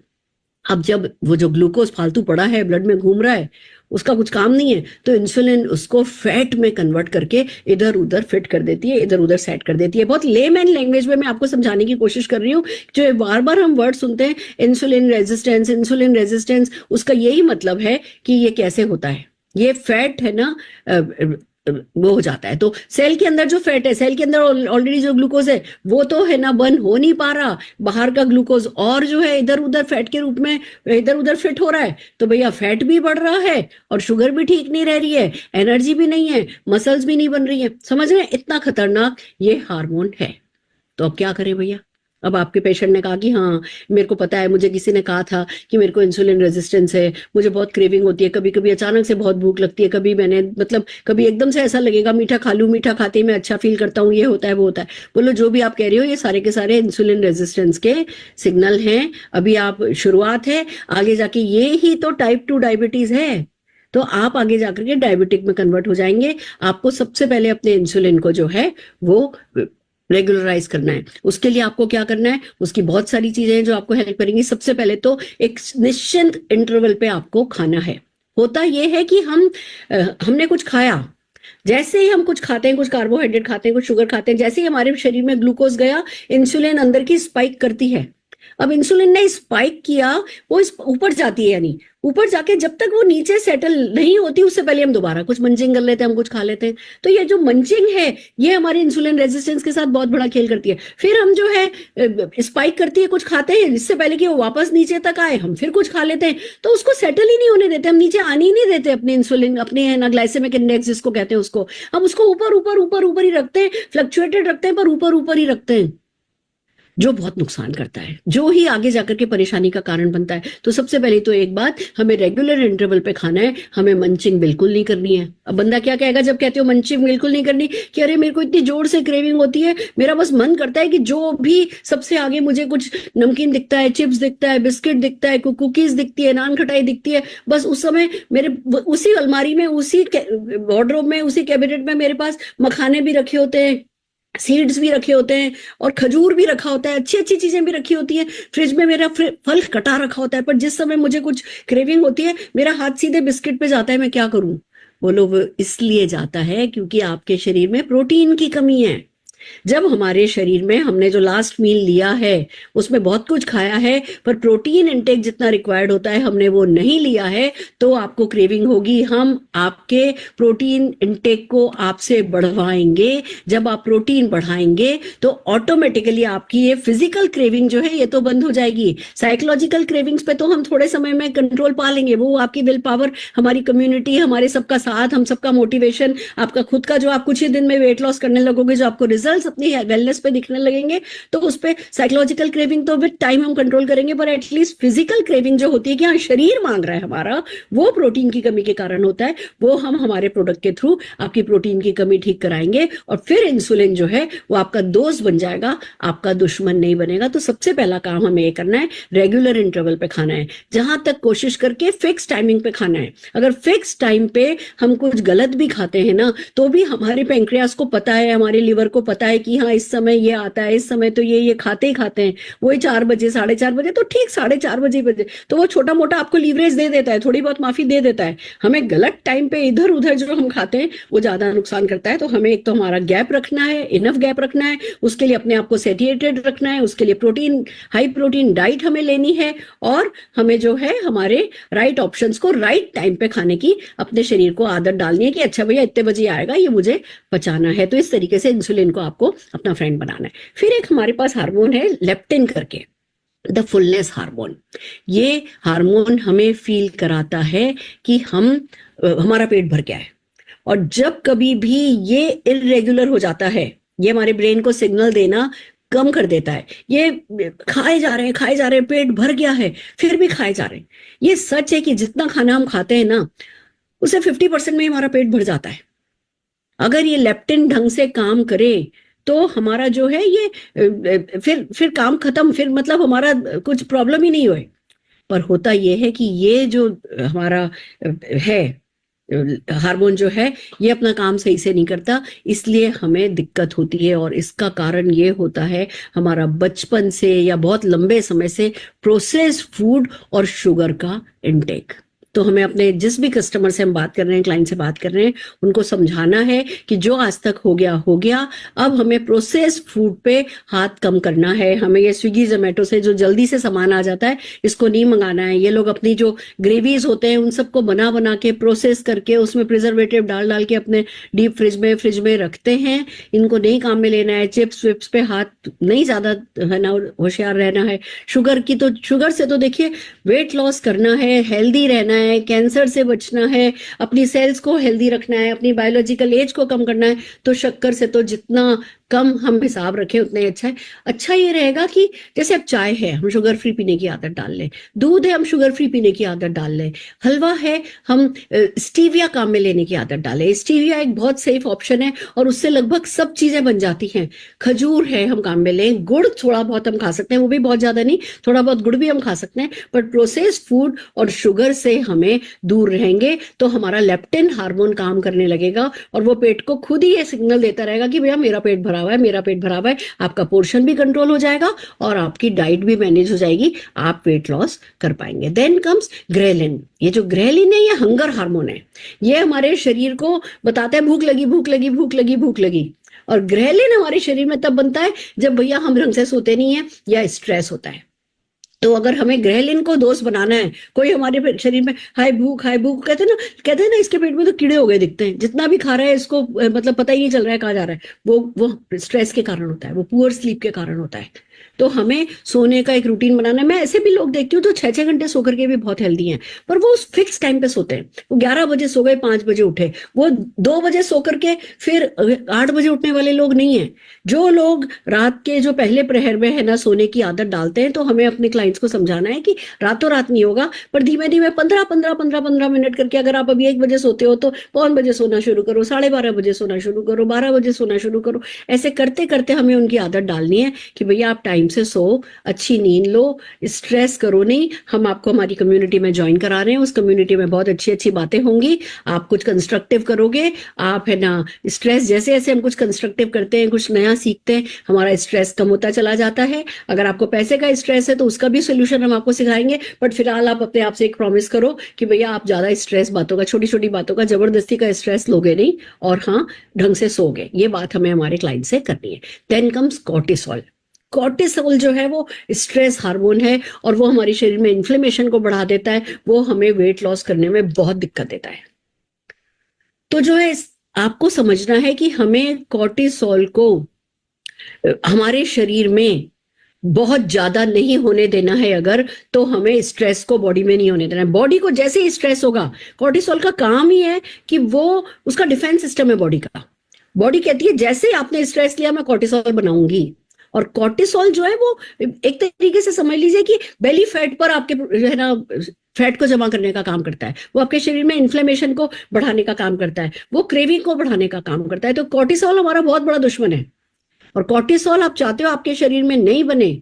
अब जब वो जो ग्लूकोज फालतू पड़ा है, ब्लड में घूम रहा है, उसका कुछ काम नहीं है, तो इंसुलिन उसको फैट में कन्वर्ट करके इधर उधर फिट कर देती है, इधर उधर सेट कर देती है। बहुत लेमैन लैंग्वेज में मैं आपको समझाने की कोशिश कर रही हूँ। जो बार बार हम वर्ड सुनते हैं इंसुलिन रेजिस्टेंस, उसका यही मतलब है कि ये कैसे होता है। ये फैट है ना, वो हो जाता है। तो सेल के अंदर जो फैट है, सेल के अंदर ऑलरेडी जो ग्लूकोज है वो तो है ना बर्न हो नहीं पा रहा, बाहर का ग्लूकोज और जो है इधर उधर फैट के रूप में इधर उधर फिट हो रहा है, तो भैया फैट भी बढ़ रहा है और शुगर भी ठीक नहीं रह रही है, एनर्जी भी नहीं है, मसल्स भी नहीं बन रही है। समझ रहे हैं, इतना खतरनाक ये हार्मोन है। तो अब क्या करें भैया? अब आपके पेशेंट ने कहा कि हाँ मेरे को पता है, मुझे किसी ने कहा था कि मेरे को इंसुलिन रेजिस्टेंस है, मुझे बहुत क्रेविंग होती है, कभी कभी अचानक से बहुत भूख लगती है, कभी कभी एकदम से ऐसा लगेगा मीठा खा लूं, मीठा खाते ही मैं अच्छा फील करता हूँ, ये होता है वो होता है। बोलो जो भी आप कह रहे हो ये सारे के सारे इंसुलिन रेजिस्टेंस के सिग्नल हैं। अभी आप शुरुआत है, आगे जाके ये ही तो टाइप 2 डायबिटीज है, तो आप आगे जाकर के डायबिटिक में कन्वर्ट हो जाएंगे। आपको सबसे पहले अपने इंसुलिन को जो है वो रेगुलराइज करना है। उसके लिए आपको क्या करना है, उसकी बहुत सारी चीजें हैं जो आपको हेल्प करेंगी। सबसे पहले तो एक निश्चित इंटरवल पे आपको खाना है। होता यह है कि हमने कुछ खाया, जैसे ही हम कुछ खाते हैं, कुछ कार्बोहाइड्रेट खाते हैं, कुछ शुगर खाते हैं, जैसे ही हमारे शरीर में ग्लूकोज गया, इंसुलिन अंदर की स्पाइक करती है। अब इंसुलिन ने स्पाइक किया, वो ऊपर जाती है, यानी ऊपर जाके जब तक वो नीचे सेटल नहीं होती उससे पहले हम दोबारा कुछ मंचिंग कर लेते हैं, हम कुछ खा लेते हैं। तो ये जो मंचिंग है ये हमारे इंसुलिन रेजिस्टेंस के साथ बहुत बड़ा खेल करती है। फिर हम जो है स्पाइक करती है, कुछ खाते हैं, इससे पहले कि वो वापस नीचे तक आए हम फिर कुछ खा लेते हैं, तो उसको सेटल ही नहीं होने देते, हम नीचे आने ही नहीं देते अपने इंसुलिन, अपने ना ग्लाइसेमिक इंडेक्स जिसको कहते हैं उसको, हम उसको ऊपर ऊपर ऊपर ऊपर ही रखते हैं, फ्लक्चुएटेड रखते हैं, पर ऊपर ऊपर ही रखते हैं, जो बहुत नुकसान करता है, जो ही आगे जाकर के परेशानी का कारण बनता है। तो सबसे पहले तो एक बात, हमें रेगुलर इंटरवल पे खाना है, हमें मंचिंग बिल्कुल नहीं करनी है। अब बंदा क्या कहेगा जब कहते हो मंचिंग बिल्कुल नहीं करनी, कि अरे मेरे को इतनी जोर से क्रेविंग होती है, मेरा बस मन करता है कि जो भी सबसे आगे मुझे कुछ नमकीन दिखता है, चिप्स दिखता है, बिस्किट दिखता है, कुकीज दिखती है, नान खटाई दिखती है, बस उस समय मेरे उसी अलमारी में, उसी वार्डरोब में, उसी कैबिनेट में मेरे पास मखाने भी रखे होते हैं, सीड्स भी रखे होते हैं, और खजूर भी रखा होता है, अच्छी अच्छी चीजें भी रखी होती है, फ्रिज में मेरा फल कटा रखा होता है, पर जिस समय मुझे कुछ क्रेविंग होती है मेरा हाथ सीधे बिस्किट पे जाता है। मैं क्या करूं? बोलो वो इसलिए जाता है क्योंकि आपके शरीर में प्रोटीन की कमी है। जब हमारे शरीर में हमने जो लास्ट मील लिया है उसमें बहुत कुछ खाया है पर प्रोटीन इंटेक जितना रिक्वायर्ड होता है हमने वो नहीं लिया है, तो आपको क्रेविंग होगी। हम आपके प्रोटीन इंटेक को आपसे बढ़वाएंगे। जब आप प्रोटीन बढ़ाएंगे तो ऑटोमेटिकली आपकी ये फिजिकल क्रेविंग जो है ये तो बंद हो जाएगी। साइकोलॉजिकल क्रेविंग्स पे तो हम थोड़े समय में कंट्रोल पा लेंगे, वो आपकी विल पावर, हमारी कम्युनिटी, हमारे सबका साथ, हम सबका मोटिवेशन, आपका खुद का जो आप कुछ ही दिन में वेट लॉस करने लगोगे, जो आपको रिजल्ट्स अपनी वेलनेस पे दिखने लगेंगे, तो उस पर साइकोलॉजिकल क्रेविंग तो विद टाइम हम कंट्रोल करेंगे, पर एटलीस्ट फिजिकल क्रेविंग जो होती है कि हाँ शरीर मांग रहा है हमारा, वो प्रोटीन की कमी के कारण होता है, वो हम हमारे प्रोडक्ट के थ्रू आपकी प्रोटीन की कमी ठीक कराएंगे। और फिर इंसुलिन जो है वो आपका दोस्त बन जाएगा, आपका दुश्मन नहीं बनेगा। तो सबसे पहला काम हमें ये करना है, रेगुलर इंटरवल पे खाना है, जहां तक कोशिश करके फिक्स टाइमिंग पे खाना है। अगर फिक्स टाइम पे हम कुछ गलत भी खाते हैं ना, तो भी हमारे पेंक्रियास को पता है, हमारे लिवर को पता है कि हाँ इस समय ये आता है, इस समय तो ये खाते ही खाते हैं, वही 4 बजे 4:30 बजे, तो ठीक 4:30 बजे तो वो छोटा मोटा आपको लीवरेज दे देता है, थोड़ी बहुत माफी दे देता है। हमें गलत टाइम पे इधर उधर जो हम खाते हैं वो ज्यादा नुकसान करता है। तो हमें एक तो हमारा गैप रखना है, इनफ गैप रखना है, उसके लिए अपने आप को सेटिएटेड रखना है, उसके लिए प्रोटीन, हाई प्रोटीन डाइट हमें लेनी है, और हमें जो है हमारे राइट ऑप्शंस को राइट टाइम पे खाने की अपने शरीर को आदत डालनी है कि अच्छा भैया इतने बजे आएगा, ये मुझे पचाना है। तो इस तरीके से इंसुलिन को आपको अपना फ्रेंड बनाना है। फिर एक हमारे पास हार्मोन है लेप्टिन करके, द फुलनेस हार्मोन। ये हार्मोन हमें फील कराता है कि हमारा पेट भर गया है। और जब कभी भी ये इरेगुलर हो जाता है, ये हमारे ब्रेन को सिग्नल देना कम कर देता है, ये खाए जा रहे हैं, पेट भर गया है फिर भी खाए जा रहे हैं। ये सच है कि जितना खाना हम खाते हैं ना, उसे 50% में हमारा पेट भर जाता है। अगर ये लेप्टिन ढंग से काम करे तो हमारा जो है ये फिर काम खत्म, फिर मतलब हमारा कुछ प्रॉब्लम ही नहीं हुए। पर होता ये है कि ये जो हमारा है हार्मोन जो है ये अपना काम सही से नहीं करता, इसलिए हमें दिक्कत होती है। और इसका कारण ये होता है हमारा बचपन से या बहुत लंबे समय से प्रोसेस्ड फूड और शुगर का इंटेक। तो हमें अपने जिस भी कस्टमर से हम बात कर रहे हैं, क्लाइंट से बात कर रहे हैं, उनको समझाना है कि जो आज तक हो गया, अब हमें प्रोसेस्ड फूड पे हाथ कम करना है। हमें ये स्विगी जोमेटो से जो जल्दी से सामान आ जाता है इसको नहीं मंगाना है। ये लोग अपनी जो ग्रेवीज होते हैं उन सबको बना के प्रोसेस करके उसमें प्रिजर्वेटिव डाल के अपने डीप फ्रिज में रखते हैं। इनको नहीं काम में लेना है। चिप्स विप्स पे हाथ नहीं ज्यादा है ना, होशियार रहना है। शुगर से तो देखिए वेट लॉस करना है, हेल्दी रहना है, कैंसर से बचना है, अपनी सेल्स को हेल्दी रखना है, अपनी बायोलॉजिकल एज को कम करना है, तो शक्कर से तो जितना कम हम हिसाब रखें उतना ही अच्छा है। अच्छा ये रहेगा कि जैसे अब चाय है हम शुगर फ्री पीने की आदत डाल लें, दूध है हम शुगर फ्री पीने की आदत डाल लें, हलवा है हम स्टीविया काम में लेने की आदत डालें। स्टीविया एक बहुत सेफ ऑप्शन है और उससे लगभग सब चीजें बन जाती हैं। खजूर है हम काम में लें, गुड़ थोड़ा बहुत हम खा सकते हैं, वो भी बहुत ज्यादा नहीं, थोड़ा बहुत गुड़ भी हम खा सकते हैं, पर प्रोसेस्ड फूड और शुगर से हमें दूर रहेंगे तो हमारा लेप्टिन हार्मोन काम करने लगेगा और वो पेट को खुद ही ये सिग्नल देता रहेगा कि भैया मेरा पेट भरा हुआ है। आपका पोर्शन भी कंट्रोल हो जाएगा और आपकी डाइट भी मैनेज हो जाएगी, आप वेट लॉस कर पाएंगे। Then comes ghrelin. ये जो ग्रेलिन है ये हंगर हार्मोन है। ये हमारे शरीर को बताता है भूख लगी। और ग्रेलिन हमारे शरीर में तब बनता है जब भैया हम ढंग से सोते नहीं है या स्ट्रेस होता है। तो अगर हमें ग्रेलिन को दोस्त बनाना है, कोई हमारे शरीर में हाय भूख कहते हैं ना इसके पेट में तो कीड़े हो गए दिखते हैं, जितना भी खा रहा है इसको मतलब पता ही नहीं चल रहा है कहाँ जा रहा है, वो स्ट्रेस के कारण होता है, वो पुअर स्लीप के कारण होता है। तो हमें सोने का एक रूटीन बनाना है। मैं ऐसे भी लोग देखती हूँ तो 6-6 घंटे सो करके भी बहुत हेल्दी हैं, पर वो उस फिक्स टाइम पे सोते हैं। वो 11 बजे सो गए, 5 बजे उठे, वो 2 बजे सो करके फिर 8 बजे उठने वाले लोग नहीं है। जो लोग रात के जो पहले प्रहर में है ना सोने की आदत डालते हैं, तो हमें अपने क्लाइंट्स को समझाना है कि रातों रात नहीं होगा, पर धीमे धीमे 15 मिनट करके, अगर आप अभी 1 बजे सोते हो तो 1 बजे सोना शुरू करो, 12:30 बजे सोना शुरू करो, 12 बजे सोना शुरू करो। ऐसे करते करते हमें उनकी आदत डालनी है कि भैया आप टाइम टाइम से सो, अच्छी नींद लो, स्ट्रेस करो नहीं। हम आपको हमारी कम्युनिटी में ज्वाइन करा रहे हैं, उस कम्युनिटी में बहुत अच्छी अच्छी बातें होंगी, आप कुछ कंस्ट्रक्टिव करोगे, आप है ना स्ट्रेस, जैसे जैसे हम कुछ कंस्ट्रक्टिव करते हैं, कुछ नया सीखते हैं, हमारा स्ट्रेस कम होता चला जाता है। अगर आपको पैसे का स्ट्रेस है तो उसका भी सोल्यूशन हम आपको सिखाएंगे, बट फिलहाल आप अपने आप से एक प्रॉमिस करो कि भैया आप ज्यादा स्ट्रेस बातों का, छोटी छोटी बातों का जबरदस्ती का स्ट्रेस लोगे नहीं, और हाँ ढंग से सोगे। ये बात हमें हमारे क्लाइंट से करनी है। Then comes cortisol. कॉर्टिसोल जो है वो स्ट्रेस हार्मोन है, और वो हमारे शरीर में इन्फ्लेमेशन को बढ़ा देता है, वो हमें वेट लॉस करने में बहुत दिक्कत देता है। तो जो है आपको समझना है कि हमें कॉर्टिसोल को हमारे शरीर में बहुत ज्यादा नहीं होने देना है। अगर तो हमें स्ट्रेस को बॉडी में नहीं होने देना है। बॉडी को जैसे ही स्ट्रेस होगा, कॉर्टिसोल का काम ही है कि वो, उसका डिफेंस सिस्टम है बॉडी का। बॉडी कहती है जैसे ही आपने स्ट्रेस लिया मैं कॉर्टिसोल बनाऊंगी। और कॉर्टिसोल जो है वो एक तरीके से समझ लीजिए कि बेली फैट पर आपके है ना फैट को जमा करने का काम करता है, वो आपके शरीर में इन्फ्लेमेशन को बढ़ाने का काम करता है, वो क्रेविंग को बढ़ाने का काम करता है। तो कॉर्टिसोल हमारा बहुत बड़ा दुश्मन है, और कॉर्टिसोल आप चाहते हो आपके शरीर में नहीं बने,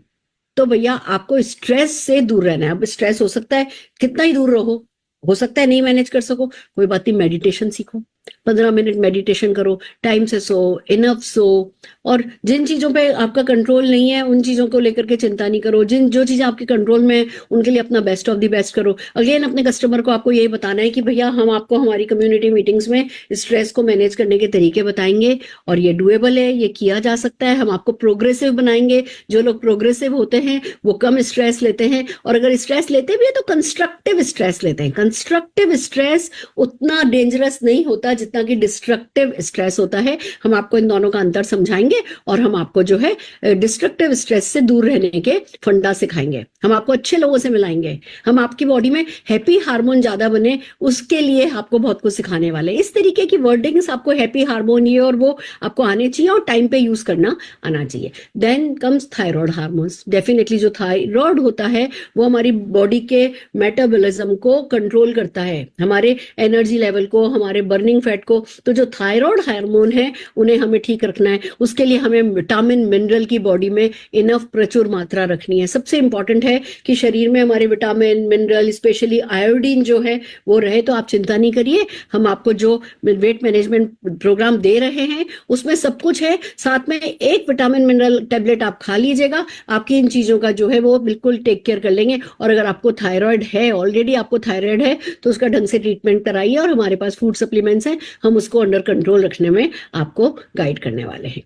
तो भैया आपको स्ट्रेस से दूर रहना है। अब स्ट्रेस हो सकता है कितना ही दूर रहो, हो सकता है नहीं मैनेज कर सको, कोई बात नहीं, मेडिटेशन सीखो, 15 मिनट मेडिटेशन करो, टाइम से सो, इनफ सो। और जिन चीजों पे आपका कंट्रोल नहीं है उन चीजों को लेकर के चिंता नहीं करो, जो चीजें आपके कंट्रोल में है उनके लिए अपना बेस्ट ऑफ द बेस्ट करो। अगेन अपने कस्टमर को आपको यही बताना है कि भैया हम आपको हमारी कम्युनिटी मीटिंग्स में स्ट्रेस को मैनेज करने के तरीके बताएंगे, और ये डुएबल है, ये किया जा सकता है। हम आपको प्रोग्रेसिव बनाएंगे। जो लोग प्रोग्रेसिव होते हैं वो कम स्ट्रेस लेते हैं, और अगर स्ट्रेस लेते भी है तो कंस्ट्रक्टिव स्ट्रेस लेते हैं। कंस्ट्रक्टिव स्ट्रेस उतना डेंजरस नहीं होता जितना कि डिस्ट्रक्टिव स्ट्रेस होता है। हम आपको इन दोनों का अंतर समझाएंगे, और हम आपको जो है डिस्ट्रक्टिव स्ट्रेस से दूर रहने के फंडा सिखाएंगे। हम आपको अच्छे लोगों से मिलाएंगे, हम आपकी बॉडी में हैप्पी हार्मोन ज्यादा बने उसके लिए आपको बहुत कुछ सिखाने वाले हैं। इस तरीके की वर्डिंग्स आपको हैप्पी हार्मोन ये और वो आपको आने चाहिए, और टाइम पे यूज करना आना चाहिए। Then comes thyroid hormones. Definitely जो थायराइड होता है वो हमारी बॉडी के मेटाबॉलिज्म को कंट्रोल करता है, हमारे एनर्जी लेवल को, हमारे बर्निंग फैट को। तो जो थायराइड हार्मोन है उन्हें हमें ठीक रखना है, उसके लिए हमें विटामिन मिनरल की बॉडी में इनफ प्रचुर मात्रा रखनी है। सबसे इंपॉर्टेंट है कि शरीर में हमारे विटामिन मिनरल, स्पेशली आयोडीन जो है वो रहे। तो आप चिंता नहीं करिए, हम आपको जो वेट मैनेजमेंट प्रोग्राम दे रहे हैं उसमें सब कुछ है। साथ में एक विटामिन मिनरल टेबलेट आप खा लीजिएगा, आपकी इन चीजों का जो है वो बिल्कुल टेक केयर कर लेंगे। और अगर आपको थायराइड है, ऑलरेडी आपको थायराइड है, तो उसका ढंग से ट्रीटमेंट कराइए, और हमारे पास फूड सप्लीमेंट्स हैं, हम उसको अंडर कंट्रोल रखने में आपको गाइड करने वाले हैं।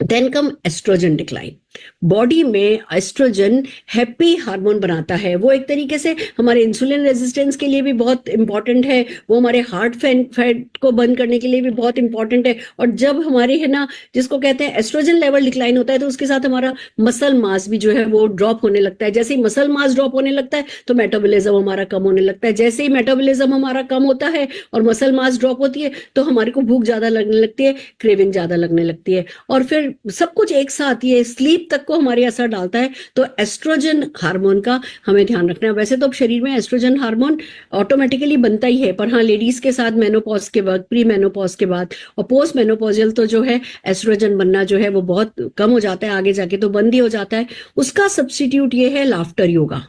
Then come oestrogen decline. Body में एस्ट्रोजन हैप्पी हार्मोन बनाता है, वो एक तरीके से हमारे इंसुलिन रेजिस्टेंस के लिए भी बहुत इंपॉर्टेंट है, वो हमारे हार्ट फैट को बंद करने के लिए भी बहुत इंपॉर्टेंट है। और जब हमारे है ना, जिसको कहते हैं एस्ट्रोजन लेवल डिक्लाइन होता है, तो उसके साथ हमारा मसल मास भी जो है वो ड्रॉप होने लगता है। जैसे ही मसल मास ड्रॉप होने लगता है तो मेटाबॉलिज्म हमारा कम होने लगता है। जैसे ही मेटाबॉलिज्म हमारा कम होता है और मसल मास ड्रॉप होती है तो हमारे को भूख ज्यादा लगने लगती है, क्रेविंग ज्यादा लगने लगती है, और फिर सब कुछ एक साथ ये स्लीप तक को हमारे असर डालता है। तो एस्ट्रोजन हार्मोन का हमें ध्यान रखना है। वैसे तो अब शरीर में एस्ट्रोजन हार्मोन ऑटोमेटिकली बनता ही है, पर हाँ लेडीज के साथ मेनोपॉज के वक्त, प्री मेनोपॉज के बाद और पोस्ट मेनोपॉजल तो जो है एस्ट्रोजन बनना जो है वो बहुत कम हो जाता है, आगे जाके तो बंद ही हो जाता है। उसका सब्स्टिट्यूट ये है लाफ्टर योगा,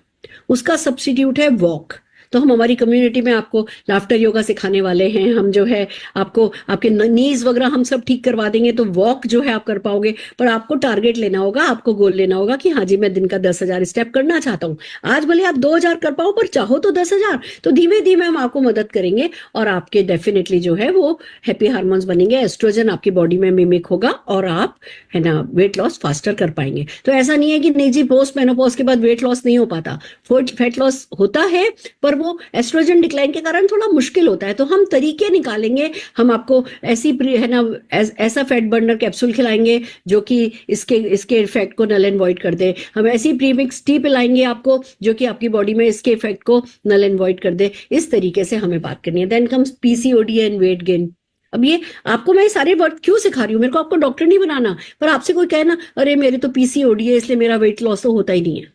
उसका सब्स्टिट्यूट है वॉक। तो हम हमारी कम्युनिटी में आपको लाफ्टर योगा सिखाने वाले हैं। हम जो है आपको आपके नीज वगैरह हम सब ठीक करवा देंगे, तो वॉक जो है आप कर पाओगे। पर आपको टारगेट लेना होगा, आपको गोल लेना होगा कि हाँ जी मैं दिन का 10,000 स्टेप करना चाहता हूँ। आज भले आप 2,000 कर पाओ, पर चाहो तो 10,000। तो धीमे धीमे हम आपको मदद करेंगे, और आपके डेफिनेटली जो है वो हैप्पी हार्मोन्स बनेंगे, एस्ट्रोजन आपकी बॉडी में मिमिक होगा, और आप है ना वेट लॉस फास्टर कर पाएंगे। तो ऐसा नहीं है कि नहीं जी पोस्ट मेनोपॉज के बाद वेट लॉस नहीं हो पाता, फैट लॉस होता है, पर वो एस्ट्रोजन डिक्लाइन के कारण थोड़ा मुश्किल होता है। तो हम तरीके निकालेंगे, हम आपको ऐसी है ना ऐसा फैट बर्नर कैप्सूल खिलाएंगे जो कि इसके इफेक्ट को नल एंड वॉइड कर दे। हम ऐसी प्रीमिक्स टी पिलाएंगे आपको जो कि आपकी बॉडी में इसके इफेक्ट को नल एंड वॉइड कर दे। इस तरीके से हमें बात करनी है। Then comes PCOD and weight gain. अब ये आपको मैं सारे वर्ड क्यों सिखा रही हूँ, मेरे को आपको डॉक्टर नहीं बनाना, पर आपसे कोई कहे ना अरे मेरे तो पीसीओडी है इसलिए मेरा वेट लॉस तो होता ही नहीं है,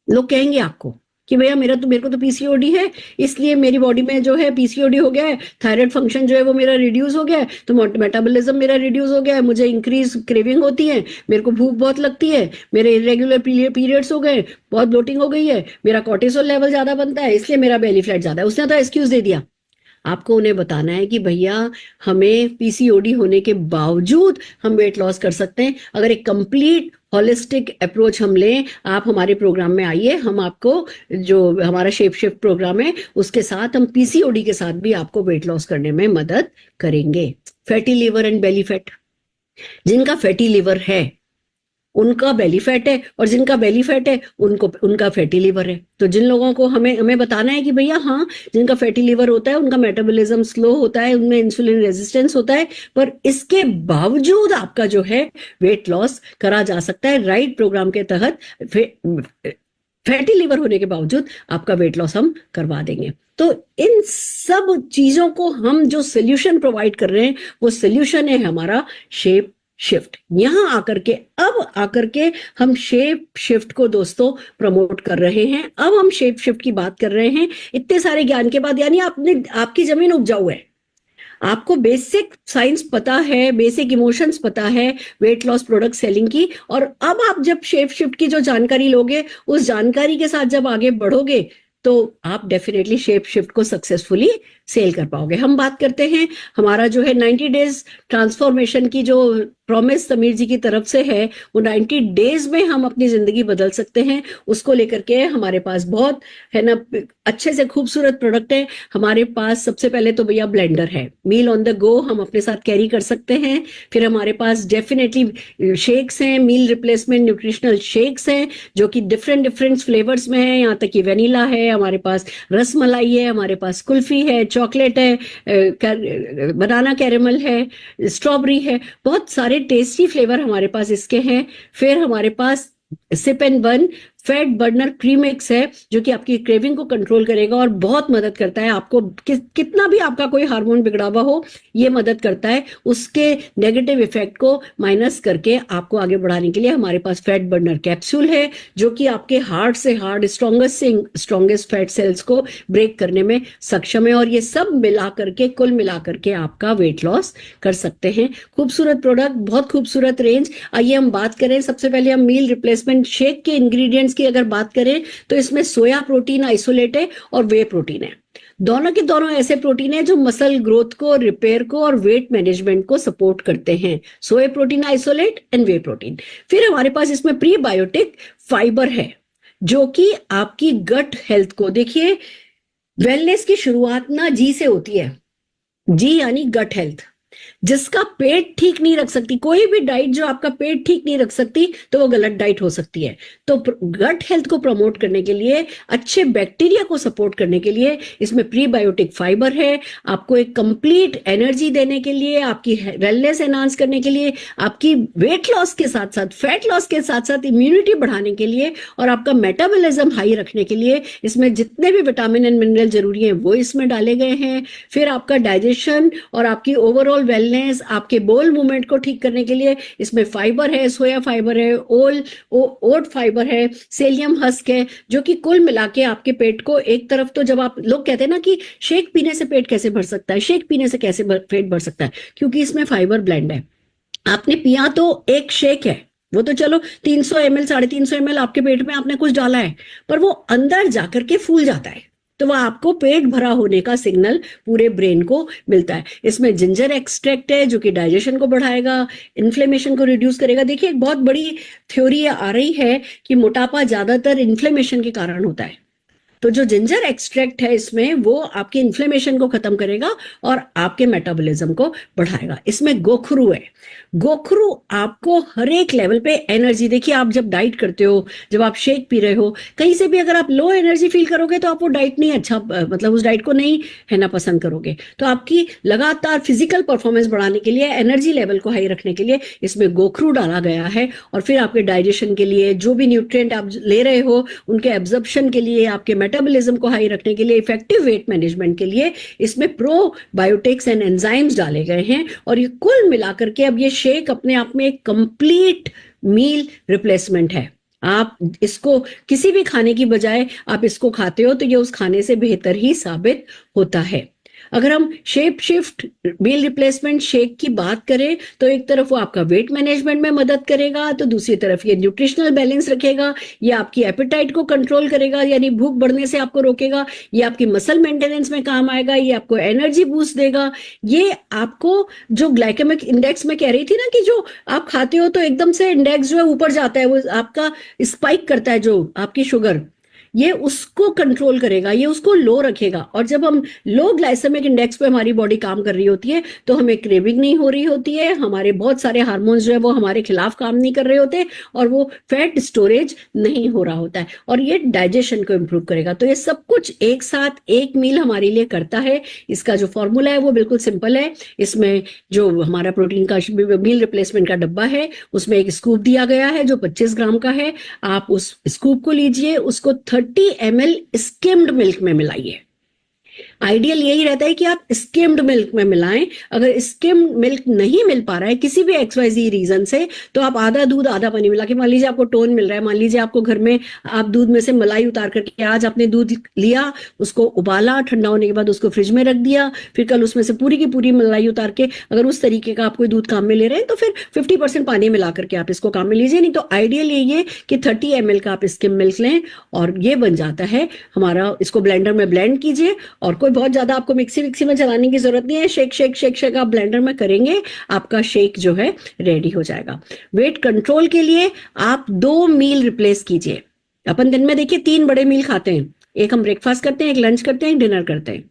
लोग कहेंगे आपको कि भैया मेरे को तो पीसीओडी है, इसलिए मेरी बॉडी में जो है पीसीओडी हो गया है, थायराइड फंक्शन जो है वो मेरा रिड्यूस हो गया है, तो मेटाबॉलिज्म मेरा रिड्यूस हो गया है, मुझे इंक्रीज क्रेविंग होती है, मेरे को भूख बहुत लगती है, मेरे इरेगुलर पीरियड्स हो गए, बहुत ब्लोटिंग हो गई है, मेरा कोर्टिसोल लेवल ज्यादा बनता है, इसलिए मेरा बेली फैट ज्यादा है। उसने तो एक्सक्यूज दे दिया। आपको उन्हें बताना है कि भैया हमें पीसीओडी होने के बावजूद हम वेट लॉस कर सकते हैं अगर एक कंप्लीट होलिस्टिक अप्रोच हम लें। आप हमारे प्रोग्राम में आइए, हम आपको जो हमारा शेप शिफ्ट प्रोग्राम है उसके साथ हम पीसीओडी के साथ भी आपको वेट लॉस करने में मदद करेंगे। Fatty liver and belly fat, जिनका फैटी लिवर है उनका बेली फैट है, और जिनका बेली फैट है उनका फैटी लिवर है। तो जिन लोगों को हमें बताना है कि भैया हाँ, जिनका फैटी लिवर होता है उनका मेटाबॉलिज्म स्लो होता है, उनमें इंसुलिन रेजिस्टेंस होता है, पर इसके बावजूद आपका जो है वेट लॉस करा जा सकता है राइट प्रोग्राम के तहत। फैटी लिवर होने के बावजूद आपका वेट लॉस हम करवा देंगे। तो इन सब चीजों को हम जो सोल्यूशन प्रोवाइड कर रहे हैं वो सोल्यूशन है हमारा शेप शिफ्ट। यहां आकर के हम शेप शिफ्ट को दोस्तों प्रमोट कर रहे हैं। अब हम शेप शिफ्ट की बात कर रहे हैं इतने सारे ज्ञान के बाद, यानी आपकी जमीन उपजाऊ है, आपको बेसिक साइंस पता है, बेसिक इमोशंस पता है वेट लॉस प्रोडक्ट सेलिंग की, और अब आप जब शेप शिफ्ट की जो जानकारी लोगे, उस जानकारी के साथ जब आगे बढ़ोगे तो आप डेफिनेटली शेप शिफ्ट को सक्सेसफुली सेल कर पाओगे। हम बात करते हैं हमारा जो है 90 डेज ट्रांसफॉर्मेशन की जो प्रॉमिस समीर जी की तरफ से है, वो 90 डेज में हम अपनी जिंदगी बदल सकते हैं, उसको लेकर के हमारे पास बहुत है ना अच्छे से खूबसूरत प्रोडक्ट है। हमारे पास सबसे पहले तो भैया ब्लेंडर है, मील ऑन द गो हम अपने साथ कैरी कर सकते हैं। फिर हमारे पास डेफिनेटली शेक्स हैं, मील रिप्लेसमेंट न्यूट्रिशनल शेक्स हैं जो कि डिफरेंट फ्लेवर्स में है, यहाँ तक कि वेनिला है, हमारे पास रसमलाई है, हमारे पास कुल्फी है, चॉकलेट है, बनाना कैरेमल है, स्ट्रॉबेरी है, बहुत सारे टेस्टी फ्लेवर हमारे पास इसके हैं। फिर हमारे पास sip and burn fat burner premix है जो कि आपकी क्रेविंग को कंट्रोल करेगा और बहुत मदद करता है आपको। कितना भी आपका कोई हार्मोन बिगड़ा हुआ हो, ये मदद करता है उसके नेगेटिव इफेक्ट को माइनस करके आपको आगे बढ़ाने के लिए। हमारे पास फैट बर्नर कैप्सूल है जो कि आपके हार्ड से हार्ड स्ट्रॉन्गेस्ट फैट सेल्स को ब्रेक करने में सक्षम है, और ये सब मिला करके कुल मिला करके आपका वेट लॉस कर सकते हैं। खूबसूरत प्रोडक्ट, बहुत खूबसूरत रेंज। आइए हम बात करें, सबसे पहले हम मील रिप्लेसमेंट शेक के इंग्रेडिएंट्स की अगर बात करें तो इसमें सोया प्रोटीन आइसोलेट है और वे प्रोटीन है। दोनों के दोनों ऐसे प्रोटीन है जो मसल ग्रोथ को, रिपेयर को और वेट मैनेजमेंट को सपोर्ट करते हैं। Soya protein isolate and way protein. फिर हमारे पास इसमें प्रीबायोटिक फाइबर है जो कि आपकी गट हेल्थ को, देखिए वेलनेस की शुरुआत ना जी से होती है, जी यानी गट हेल्थ। जिसका पेट ठीक नहीं रख सकती, कोई भी डाइट जो आपका पेट ठीक नहीं रख सकती तो वो गलत डाइट हो सकती है। तो गट हेल्थ को प्रमोट करने के लिए, अच्छे बैक्टीरिया को सपोर्ट करने के लिए इसमें प्रीबायोटिक फाइबर है, आपको एक कंप्लीट एनर्जी देने के लिए, आपकी वेलनेस एनहांस करने के लिए, आपकी वेट लॉस के साथ साथ, फैट लॉस के साथ साथ इम्यूनिटी बढ़ाने के लिए और आपका मेटाबॉलिज्म हाई रखने के लिए इसमें जितने भी विटामिन एंड मिनरल जरूरी हैं वो इसमें डाले गए हैं। फिर आपका डाइजेशन और आपकी ओवरऑल वेलनेस, आपके बोल मूवमेंट को ठीक करने के लिए इसमें फाइबर है, सोया फाइबर है, ओट फाइबर है, सेलियम हस्क है, जो कि कुल मिला के आपके पेट को एक तरफ, तो जब आप लोग कहते हैं ना कि शेक पीने से पेट कैसे भर सकता है, शेक पीने से कैसे पेट भर सकता है, क्योंकि इसमें फाइबर ब्लेंड है। आपने पिया तो एक शेक है, वो तो चलो 300 ml 350 ml आपके पेट में आपने कुछ डाला है, पर वो अंदर जाकर के फूल जाता है, तो वह आपको पेट भरा होने का सिग्नल पूरे ब्रेन को मिलता है। इसमें जिंजर एक्सट्रैक्ट है जो कि डाइजेशन को बढ़ाएगा, इन्फ्लेमेशन को रिड्यूस करेगा। देखिए एक बहुत बड़ी थ्योरी आ रही है कि मोटापा ज्यादातर इन्फ्लेमेशन के कारण होता है, तो जो जिंजर एक्सट्रैक्ट है इसमें वो आपके इन्फ्लेमेशन को खत्म करेगा और आपके मेटाबॉलिज्म को बढ़ाएगा। इसमें गोखरू है, गोखरू आपको हर एक लेवल पे एनर्जी, देखिए आप जब डाइट करते हो, जब आप शेक पी रहे हो, कहीं से भी अगर आप लो एनर्जी फील करोगे तो आप वो डाइट नहीं अच्छा, मतलब उस डाइट को नहीं है ना पसंद करोगे। तो आपकी लगातार फिजिकल परफॉर्मेंस बढ़ाने के लिए, एनर्जी लेवल को हाई रखने के लिए इसमें गोखरू डाला गया है, और फिर आपके डाइजेशन के लिए, जो भी न्यूट्रिएंट आप ले रहे हो उनके एब्जॉर्प्शन के लिए, आपके मेटाबॉलिज्म को हाई रखने के लिए, इफेक्टिव वेट मैनेजमेंट के लिए इसमें प्रोबायोटिक्स एंड एंजाइम्स डाले गए हैं। और ये कुल मिलाकर के अब ये शेक अपने आप में एक कंप्लीट मील रिप्लेसमेंट है। आप इसको किसी भी खाने की बजाय आप इसको खाते हो तो ये उस खाने से बेहतर ही साबित होता है। अगर हम shape shift meal replacement shake की बात करें तो एक तरफ वो आपका वेट मैनेजमेंट में मदद करेगा, तो दूसरी तरफ ये न्यूट्रिशनल बैलेंस रखेगा, ये आपकी एपेटाइट को कंट्रोल करेगा यानी भूख बढ़ने से आपको रोकेगा, ये आपकी मसल मेंटेनेंस में काम आएगा, ये आपको एनर्जी बूस्ट देगा, ये आपको जो ग्लाइकेमिक इंडेक्स में कह रही थी ना कि जो आप खाते हो तो एकदम से इंडेक्स जो है ऊपर जाता है, वो आपका स्पाइक करता है जो आपकी शुगर, ये उसको कंट्रोल करेगा, ये उसको लो रखेगा। और जब हम लो ग्लाइसेमिक इंडेक्स पे हमारी बॉडी काम कर रही होती है तो हमें क्रेविंग नहीं हो रही होती है, हमारे बहुत सारे हार्मोन्स जो है वो हमारे खिलाफ काम नहीं कर रहे होते और वो फैट स्टोरेज नहीं हो रहा होता है, और ये डाइजेशन को इंप्रूव करेगा। तो ये सब कुछ एक साथ एक मील हमारे लिए करता है। इसका जो फॉर्मूला है वो बिल्कुल सिंपल है। इसमें जो हमारा प्रोटीन का मील रिप्लेसमेंट का डब्बा है उसमें एक स्कूप दिया गया है जो 25 ग्राम का है। आप उस स्कूप को लीजिए, उसको 30 ml स्किम्ड मिल्क में मिलाइए। आइडियल यही रहता है कि आप स्किम्ड मिल्क में मिलाएं। अगर स्किम्ड मिल्क नहीं मिल पा रहा है किसी भी XYZ रीजन से, तो आप आधा दूध आधा पानी मिला के, मान लीजिए आपको टोन मिल रहा है, मान लीजिए आपको घर में आप दूध में से मलाई उतार करके आज आपने दूध लिया, उसको उबाला, ठंडा होने के बाद उसको फ्रिज में रख दिया, फिर कल उसमें से पूरी की पूरी मलाई उतार के, अगर उस तरीके का आप कोई दूध काम में ले रहे हैं तो फिर 50% पानी मिला करके आप इसको काम में लीजिए। नहीं तो आइडियल यही है कि 30 ml का आप स्किम मिल्क लें और ये बन जाता है हमारा। इसको ब्लेंडर में ब्लेंड कीजिए और कोई बहुत ज्यादा आपको मिक्सी में चलाने की जरूरत नहीं है, शेक शेक शेक शेक आप ब्लेंडर में करेंगे, आपका शेक जो है रेडी हो जाएगा। वेट कंट्रोल के लिए आप 2 मील रिप्लेस कीजिए। अपन दिन में देखिए 3 बड़े मील खाते हैं, एक हम ब्रेकफास्ट करते हैं, एक लंच करते हैं, एक डिनर करते हैं।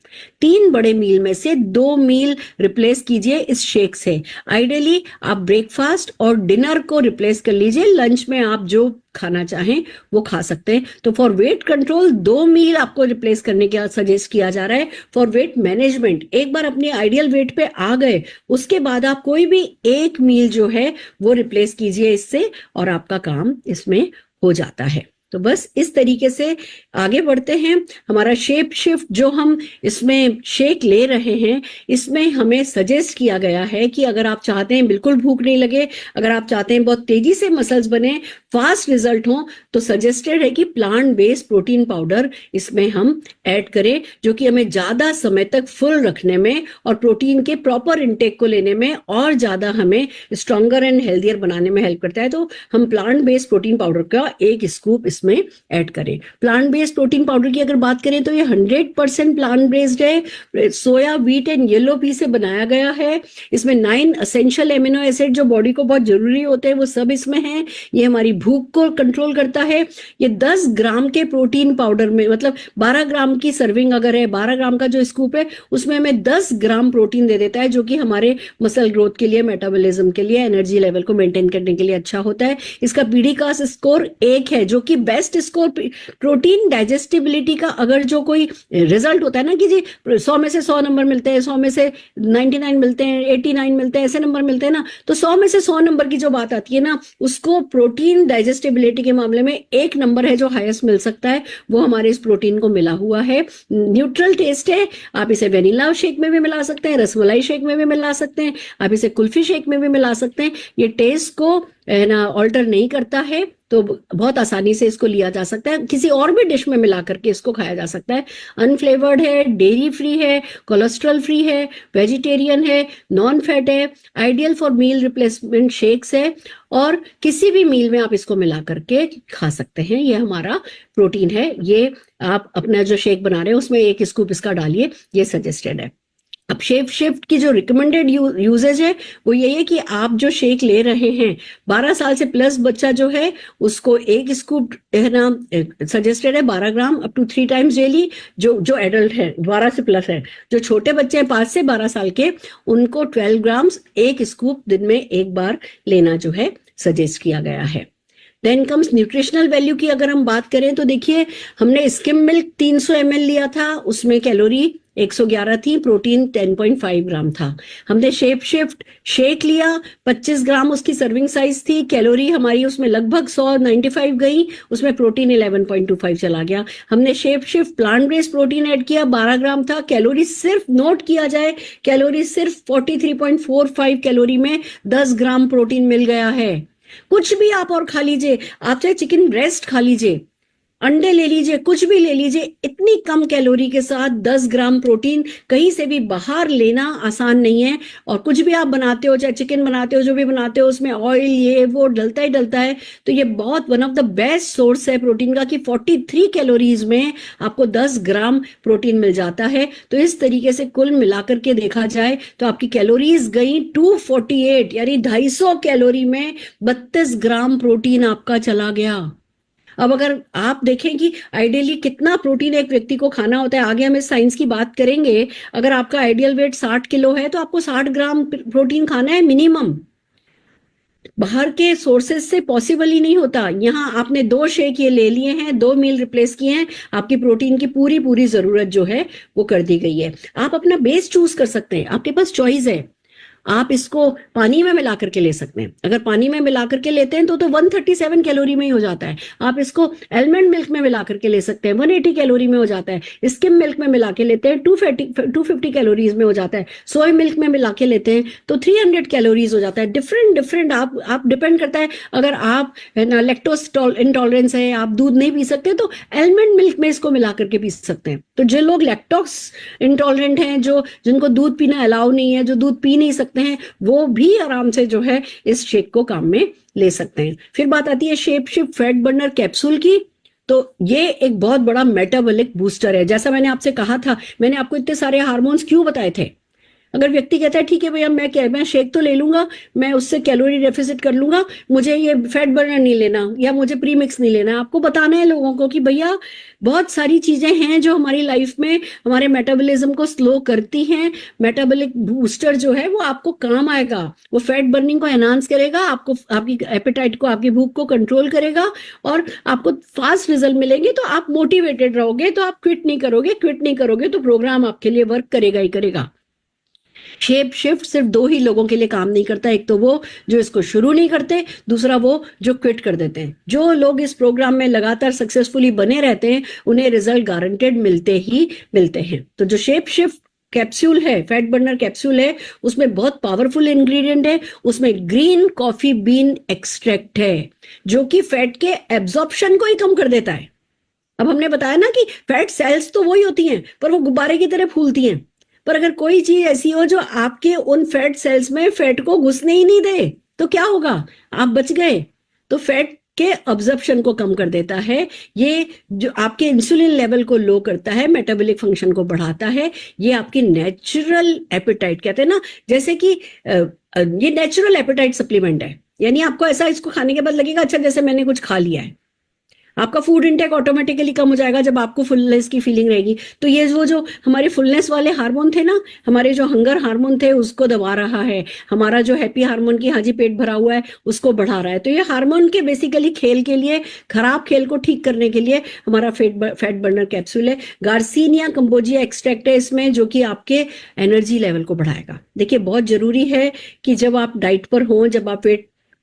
3 बड़े मील में से 2 मील रिप्लेस कीजिए इस शेक से। आइडियली आप ब्रेकफास्ट और डिनर को रिप्लेस कर लीजिए, लंच में आप जो खाना चाहें वो खा सकते हैं। तो फॉर वेट कंट्रोल 2 मील आपको रिप्लेस करने का सजेस्ट किया जा रहा है। फॉर वेट मैनेजमेंट एक बार अपने आइडियल वेट पे आ गए उसके बाद आप कोई भी 1 मील जो है वो रिप्लेस कीजिए इससे और आपका काम इसमें हो जाता है। तो बस इस तरीके से आगे बढ़ते हैं। हमारा शेप शिफ्ट जो हम इसमें शेक ले रहे हैं, इसमें हमें सजेस्ट किया गया है कि अगर आप चाहते हैं बिल्कुल भूख नहीं लगे, अगर आप चाहते हैं बहुत तेजी से मसल्स बने, फास्ट रिजल्ट हो, तो सजेस्टेड है कि प्लांट बेस्ड प्रोटीन पाउडर इसमें हम ऐड करें, जो कि हमें ज्यादा समय तक फुल रखने में और प्रोटीन के प्रॉपर इंटेक को लेने में और ज्यादा हमें स्ट्रॉन्गर एंड हेल्दियर बनाने में हेल्प करता है। तो हम प्लांट बेस्ड प्रोटीन पाउडर का 1 स्कूप इसमें ऐड करें। प्लांट बेस्ड प्रोटीन पाउडर की अगर बात करें तो ये 100% प्लांट बेस्ड है, सोया, व्हीट एंड येलो पी से बनाया गया है। इसमें 9 एसेंशियल एमिनो एसिड जो बॉडी को बहुत जरूरी होते हैं वो सब इसमें हैं। ये हमारी भूख को कंट्रोल करता है। ये 10 ग्राम के प्रोटीन पाउडर में, मतलब 12 ग्राम की सर्विंग अगर है, 12 ग्राम का जो स्कूप है उसमें हमें 10 ग्राम प्रोटीन दे देता है, जो कि हमारे मसल ग्रोथ के लिए, मेटाबॉलिज्म के लिए, एनर्जी लेवल को मेंटेन करने के लिए अच्छा होता है। इसका पीडीकास स्कोर 1 है, जो कि बेस्ट स्कोर प्रोटीन डाइजेस्टिबिलिटी का अगर जो कोई रिजल्ट होता है ना कि जी 100 में से 100 नंबर मिलते हैं, 100 में से 99 मिलते हैं, 89 मिलते हैं, ऐसे नंबर मिलते हैं ना, तो 100 में से 100 नंबर की जो बात आती है ना, उसको प्रोटीन डाइजेस्टिबिलिटी के मामले में 1 नंबर है जो हाईएस्ट मिल सकता है, वो हमारे इस प्रोटीन को मिला हुआ है। न्यूट्रल टेस्ट है, आप इसे वेनिला शेक में भी मिला सकते हैं, रसमलाई शेक में भी मिला सकते हैं, आप इसे कुल्फी शेक में भी मिला सकते हैं। ये टेस्ट को है ना ऑल्टर नहीं करता है, तो बहुत आसानी से इसको लिया जा सकता है, किसी और भी डिश में मिला करके इसको खाया जा सकता है। अनफ्लेवर्ड है, डेयरी फ्री है, कोलेस्ट्रॉल फ्री है, वेजिटेरियन है, नॉन फैट है, ideal for meal replacement shakes है, और किसी भी मील में आप इसको मिला करके खा सकते हैं। ये हमारा प्रोटीन है। ये आप अपना जो शेक बना रहे हैं उसमें 1 स्कूप इसका डालिए, ये सजेस्टेड है। अब शेप शिफ्ट की जो रिकमेंडेड यूजेज है वो यही है कि आप जो शेक ले रहे हैं, 12 साल से प्लस बच्चा जो है उसको 1 स्कूप है ना सजेस्टेड है, 12 ग्राम अप टू 3 टाइम्स डेली। जो एडल्ट है 12 से प्लस है, जो छोटे बच्चे हैं 5 से 12 साल के, उनको 12 ग्राम्स 1 स्कूप दिन में 1 बार लेना जो है सजेस्ट किया गया है। देन कम्स न्यूट्रिशनल वैल्यू की अगर हम बात करें तो देखिए, हमने स्किम मिल्क 300 ml लिया था, उसमें कैलोरी 111 थी, प्रोटीन 10.5 ग्राम था। हमने शेप शिफ्ट शेक लिया, 25 ग्राम उसकी सर्विंग साइज थी, कैलोरी हमारी उसमें लगभग 195 गई, उसमें प्रोटीन 11.25 चला गया। हमने shape shift plant based protein add किया, 12 ग्राम था, कैलोरी सिर्फ नोट किया जाए, कैलोरी सिर्फ 43.45 कैलोरी में 10 ग्राम प्रोटीन मिल गया है। कुछ भी आप और खा लीजिए, आप चाहे चिकन ब्रेस्ट खा लीजिए, अंडे ले लीजिए, कुछ भी ले लीजिए, इतनी कम कैलोरी के साथ 10 ग्राम प्रोटीन कहीं से भी बाहर लेना आसान नहीं है। और कुछ भी आप बनाते हो, चाहे चिकन बनाते हो, जो भी बनाते हो, उसमें ऑयल ये वो डलता ही डलता है। तो ये बहुत one of the best source है प्रोटीन का कि 43 कैलोरीज में आपको 10 ग्राम प्रोटीन मिल जाता है। तो इस तरीके से कुल मिलाकर के देखा जाए तो आपकी कैलोरीज गई 248, यानी 250 कैलोरी में 32 ग्राम प्रोटीन आपका चला गया। अब अगर आप देखें कि आइडियली कितना प्रोटीन एक व्यक्ति को खाना होता है, आगे हम इस साइंस की बात करेंगे। अगर आपका आइडियल वेट 60 किलो है तो आपको 60 ग्राम प्रोटीन खाना है मिनिमम। बाहर के सोर्सेज से पॉसिबल ही नहीं होता। यहाँ आपने 2 शेक ये ले लिए हैं, 2 मील रिप्लेस किए हैं, आपकी प्रोटीन की पूरी पूरी जरूरत जो है वो कर दी गई है। आप अपना बेस चूज कर सकते हैं, आपके पास चॉइस है। आप इसको पानी में मिला करके ले सकते हैं। अगर पानी में मिला करके लेते हैं तो 137 कैलोरी में ही हो जाता है। आप इसको एलमंड मिल्क में मिला करके ले सकते हैं, 180 कैलोरी में हो जाता है। स्किम मिल्क में मिला के लेते हैं 250 कैलोरीज में हो जाता है। सोया मिल्क में मिला के लेते हैं तो 300 कैलोरीज हो जाता है। डिफरेंट आप डिपेंड करता है। अगर आप लैक्टोज इंटॉलरेंस है, आप दूध नहीं पी सकते, तो एलमंड मिल्क में इसको मिला करके पी सकते हैं। तो जो लोग लैक्टोज इंटॉलरेंट हैं, जिनको दूध पीना अलाउ नहीं है, जो दूध पी नहीं सकते हैं, वो भी आराम से जो है इस शेक को काम में ले सकते हैं। फिर बात आती है shape shift fat burner capsule की। तो ये एक बहुत बड़ा मेटाबॉलिक बूस्टर है। जैसा मैंने आपसे कहा था, मैंने आपको इतने सारे हार्मोन्स क्यों बताए थे। अगर व्यक्ति कहता है ठीक है भैया मैं शेक तो ले लूंगा, मैं उससे कैलोरी डेफिसिट कर लूंगा, मुझे ये फैट बर्नर नहीं लेना या मुझे प्री मिक्स नहीं लेना, आपको बताना है लोगों को कि भैया बहुत सारी चीजें हैं जो हमारी लाइफ में हमारे मेटाबॉलिज्म को स्लो करती हैं। मेटाबॉलिक बूस्टर जो है वो आपको काम आएगा, वो फैट बर्निंग को एनहांस करेगा, आपको आपकी एपेटाइट को, आपकी भूख को कंट्रोल करेगा और आपको फास्ट रिजल्ट मिलेंगे। तो आप मोटिवेटेड रहोगे, तो आप क्विट नहीं करोगे तो प्रोग्राम आपके लिए वर्क करेगा ही करेगा। शेप शिफ्ट सिर्फ 2 ही लोगों के लिए काम नहीं करता, एक तो वो जो इसको शुरू नहीं करते, दूसरा वो जो क्विट कर देते हैं। जो लोग इस प्रोग्राम में लगातार सक्सेसफुली बने रहते हैं, उन्हें रिजल्ट गारंटेड मिलते ही मिलते हैं। तो जो शेप शिफ्ट कैप्सूल है, फैट बर्नर कैप्सूल है, उसमें बहुत पावरफुल इंग्रेडिएंट है। उसमें ग्रीन कॉफी बीन एक्सट्रैक्ट है जो कि फैट के एब्जॉर्प्शन को ही कम कर देता है। अब हमने बताया ना कि फैट सेल्स तो वही होती हैं, पर वो गुब्बारे की तरह फूलती हैं। पर अगर कोई चीज ऐसी हो जो आपके उन फैट सेल्स में फैट को घुसने ही नहीं दे, तो क्या होगा, आप बच गए। तो फैट के अब्जॉर्प्शन को कम कर देता है। ये जो आपके इंसुलिन लेवल को लो करता है, मेटाबॉलिक फंक्शन को बढ़ाता है। ये आपकी नेचुरल एपेटाइट, कहते हैं ना, जैसे कि ये नेचुरल एपेटाइट सप्लीमेंट है। यानी आपको ऐसा इसको खाने के बाद लगेगा अच्छा जैसे मैंने कुछ खा लिया है। आपका फूड इंटेक ऑटोमेटिकली कम हो जाएगा जब आपको फुलनेस की फीलिंग रहेगी। तो ये वो जो हमारे फुलनेस वाले हार्मोन थे ना, हमारे जो हंगर हार्मोन थे, उसको दबा रहा है। हमारा जो हैप्पी हार्मोन की हाजी पेट भरा हुआ है, उसको बढ़ा रहा है। तो ये हार्मोन के बेसिकली खेल के लिए, खराब खेल को ठीक करने के लिए हमारा फैट बर्नर कैप्सूल है। गार्सिनिया कंबोजिया एक्सट्रैक्ट है इसमें, जो कि आपके एनर्जी लेवल को बढ़ाएगा। देखिए बहुत जरूरी है कि जब आप डाइट पर हो, जब आप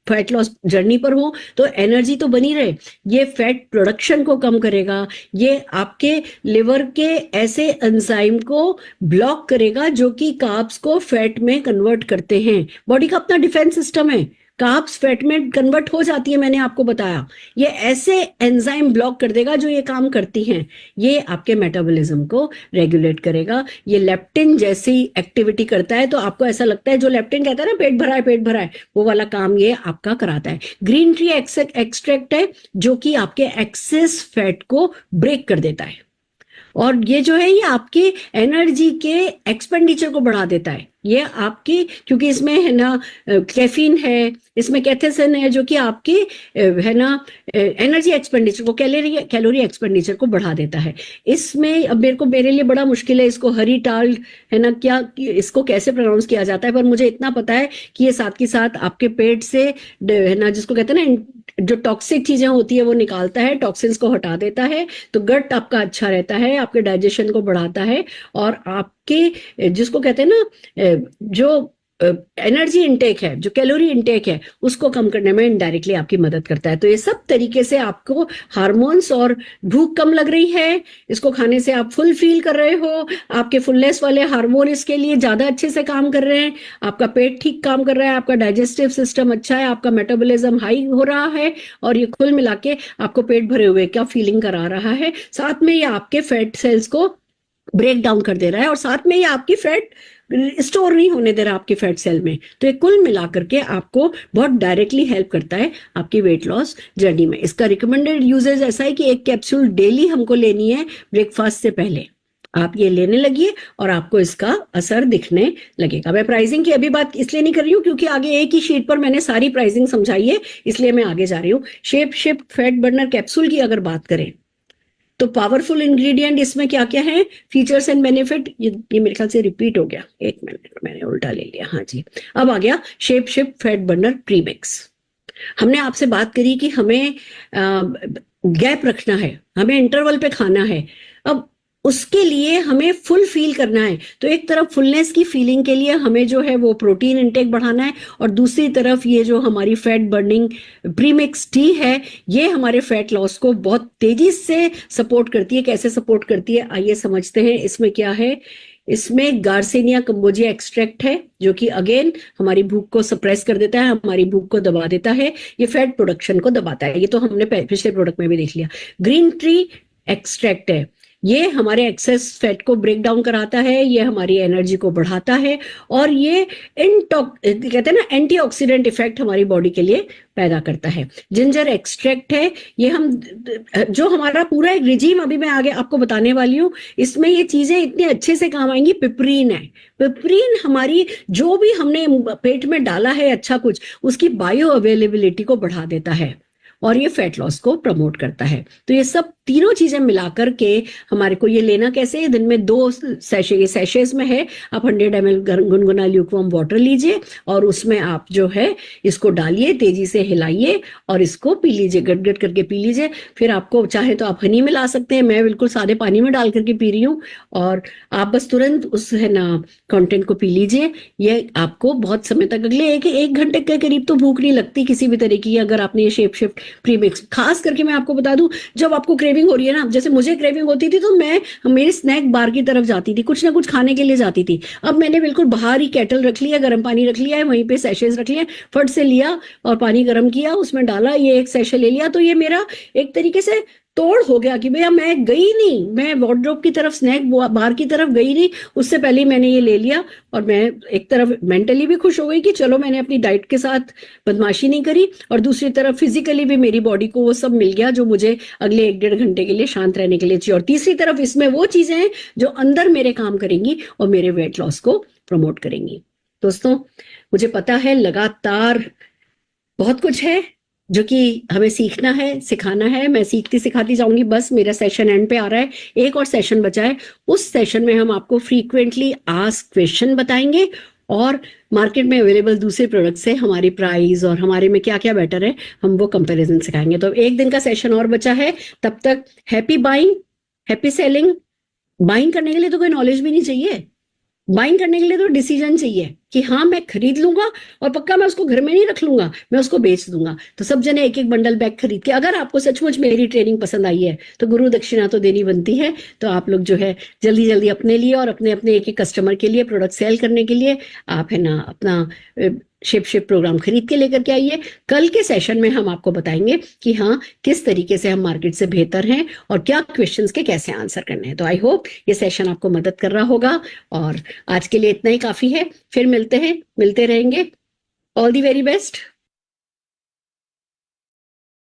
फैट लॉस जर्नी पर हो, तो एनर्जी तो बनी रहे। ये फैट प्रोडक्शन को कम करेगा, ये आपके लिवर के ऐसे एंजाइम को ब्लॉक करेगा जो कि कार्ब्स को फैट में कन्वर्ट करते हैं। बॉडी का अपना डिफेंस सिस्टम है, कार्ब्स फैट में कन्वर्ट हो जाती है, मैंने आपको बताया। ये ऐसे एंजाइम ब्लॉक कर देगा जो ये काम करती हैं। ये आपके मेटाबॉलिज्म को रेगुलेट करेगा। ये लेप्टिन जैसी एक्टिविटी करता है। तो आपको ऐसा लगता है, जो लेप्टिन कहता है ना पेट भरा है, वो वाला काम ये आपका कराता है। ग्रीन टी एक्सट्रैक्ट है जो कि आपके एक्सेस फैट को ब्रेक कर देता है। और ये जो है ये आपकी एनर्जी के एक्सपेंडिचर को बढ़ा देता है। ये आपकी, क्योंकि इसमें है ना कैफीन है, इसमें कैथेसिन है, जो कि आपकी है ना एनर्जी एक्सपेंडिचर को, कैलोरी एक्सपेंडिचर को बढ़ा देता है। इसमें अब मेरे लिए बड़ा मुश्किल है इसको हरीटाल है ना, क्या इसको कैसे प्रोनाउंस किया जाता है, पर मुझे इतना पता है कि ये साथ के साथ आपके पेट से है ना, जिसको कहते हैं ना, जो टॉक्सिक चीजें होती है वो निकालता है, टॉक्सिन्स को हटा देता है। तो गट आपका अच्छा रहता है, आपके डाइजेशन को बढ़ाता है और आपके जिसको कहते हैं ना जो एनर्जी इनटेक है, जो कैलोरी इनटेक है, उसको कम करने में इनडायरेक्टली आपकी मदद करता है। तो ये सब तरीके से आपको हार्मोन्स और भूख कम लग रही है, इसको खाने से आप फुल फील कर रहे हो, आपके फुलनेस वाले हार्मोन इसके लिए ज्यादा अच्छे से काम कर रहे हैं, आपका पेट ठीक काम कर रहा है, आपका डाइजेस्टिव सिस्टम अच्छा है, आपका मेटाबॉलिज्म हाई हो रहा है, और ये कुल मिला के आपको पेट भरे हुए क्या फीलिंग करा रहा है। साथ में ये आपके फैट सेल्स को ब्रेक डाउन कर दे रहा है, और साथ में ये आपकी फैट स्टोर नहीं होने दे रहा आपके फैट सेल में। तो ये कुल मिलाकर के आपको बहुत डायरेक्टली हेल्प करता है आपकी वेट लॉस जर्नी में। इसका रिकमेंडेड यूजेज ऐसा है कि 1 कैप्सूल डेली हमको लेनी है ब्रेकफास्ट से पहले। आप ये लेने लगिए और आपको इसका असर दिखने लगेगा। मैं प्राइसिंग की अभी बात इसलिए नहीं कर रही हूँ क्योंकि आगे एक ही शीट पर मैंने सारी प्राइसिंग समझाई है, इसलिए मैं आगे जा रही हूँ। Shape shift fat burner capsule की अगर बात करें तो पावरफुल इंग्रेडिएंट इसमें क्या क्या है, फीचर्स एंड बेनिफिट, ये मेरे ख्याल से रिपीट हो गया, 1 मिनट मैंने उल्टा ले लिया, हाँ जी। अब आ गया shape shift fat burner premix. हमने आपसे बात करी कि हमें गैप रखना है, हमें इंटरवल पे खाना है। अब उसके लिए हमें फुल फील करना है, तो एक तरफ फुलनेस की फीलिंग के लिए हमें जो है वो प्रोटीन इंटेक बढ़ाना है, और दूसरी तरफ ये जो हमारी फैट बर्निंग प्रीमिक्स टी है, ये हमारे फैट लॉस को बहुत तेजी से सपोर्ट करती है। कैसे सपोर्ट करती है आइए समझते हैं। इसमें क्या है, इसमें गार्सिनिया कंबोजिया एक्सट्रैक्ट है, जो कि अगेन हमारी भूख को सप्रेस कर देता है, हमारी भूख को दबा देता है, ये फैट प्रोडक्शन को दबाता है। ये तो हमने पिछले प्रोडक्ट में भी देख लिया। ग्रीन टी एक्सट्रैक्ट है, ये हमारे एक्सेस फैट को ब्रेक डाउन कराता है, ये हमारी एनर्जी को बढ़ाता है, और ये कहते हैं ना एंटीऑक्सीडेंट इफेक्ट हमारी बॉडी के लिए पैदा करता है। जिंजर एक्सट्रैक्ट है, ये हम जो हमारा पूरा एक रिजीम अभी मैं आगे आपको बताने वाली हूँ, इसमें ये चीजें इतने अच्छे से काम आएंगी। पिपरीन है, पिपरीन हमारी जो भी हमने पेट में डाला है अच्छा कुछ, उसकी बायो अवेलेबिलिटी को बढ़ा देता है, और ये फैट लॉस को प्रमोट करता है। तो ये सब तीनों चीजें मिलाकर के हमारे को ये लेना कैसे है, दिन में 2 सैशे, ये सैशेज में है, आप 100 ml गुनगुना ल्यूकवार्म वाटर लीजिए, और उसमें आप जो है इसको डालिए, तेजी से हिलाइए और इसको पी लीजिए, गट करके पी लीजिए। फिर आपको चाहे तो आप हनी मिला सकते हैं, मैं बिल्कुल सादे पानी में डाल करके पी रही हूँ, और आप बस तुरंत उस है ना कंटेंट को पी लीजिए। ये आपको बहुत समय तक, अगले एक घंटे के करीब तो भूख नहीं लगती किसी भी तरह की, अगर आपने ये शेप शिफ्ट प्रीमिक्स। खास करके मैं आपको बता दूं, जब आपको क्रेविंग हो रही है ना, जैसे मुझे क्रेविंग होती थी तो मैं मेरी स्नैक बार की तरफ जाती थी, कुछ ना कुछ खाने के लिए जाती थी। अब मैंने बिल्कुल बाहर ही केटल रख लिया, गर्म पानी रख लिया है, वहीं पे सैशेज रख लिए, फट से लिया और पानी गर्म किया, उसमें डाला, ये 1 सैशे ले लिया। तो ये मेरा एक तरीके से तोड़ हो गया कि भैया मैं गई नहीं, मैं वार्डरोब की तरफ, स्नैक बार की तरफ गई नहीं, उससे पहले मैंने ये ले लिया, और मैं एक तरफ मेंटली भी खुश हो गई कि चलो मैंने अपनी डाइट के साथ बदमाशी नहीं करी, और दूसरी तरफ फिजिकली भी मेरी बॉडी को वो सब मिल गया जो मुझे अगले 1-1.5 घंटे के लिए शांत रहने के लिए चाहिए। और तीसरी तरफ इसमें वो चीजें हैं जो अंदर मेरे काम करेंगी और मेरे वेट लॉस को प्रमोट करेंगी। दोस्तों, मुझे पता है लगातार बहुत कुछ है जो कि हमें सीखना है, सिखाना है। मैं सीखती सिखाती जाऊंगी, बस मेरा सेशन एंड पे आ रहा है, एक और सेशन बचा है। उस सेशन में हम आपको फ्रीक्वेंटली आस्क्ड क्वेश्चन बताएंगे, और मार्केट में अवेलेबल दूसरे प्रोडक्ट से हमारी प्राइस और हमारे में क्या क्या बेटर है, हम वो कंपैरिजन सिखाएंगे। तो 1 दिन का सेशन और बचा है, तब तक happy buying, happy selling. Buying करने के लिए तो कोई नॉलेज भी नहीं चाहिए, बाइंग करने के लिए तो डिसीजन चाहिए कि हाँ मैं खरीद लूंगा, और पक्का मैं उसको घर में नहीं रख लूंगा, मैं उसको बेच दूंगा। तो सब जने 1-1 बंडल बैग खरीद के, अगर आपको सचमुच मेरी ट्रेनिंग पसंद आई है तो गुरु दक्षिणा तो देनी बनती है। तो आप लोग जो है जल्दी जल्दी अपने लिए और अपने अपने एक कस्टमर के लिए प्रोडक्ट सेल करने के लिए आप है ना अपना शिप प्रोग्राम खरीद के लेकर के आइए। कल के सेशन में हम आपको बताएंगे कि हाँ किस तरीके से हम मार्केट से बेहतर हैं और क्या क्वेश्चंस के कैसे आंसर करने हैं। तो आई होप ये सेशन आपको मदद कर रहा होगा, और आज के लिए इतना ही काफी है। फिर मिलते रहेंगे। All the very best.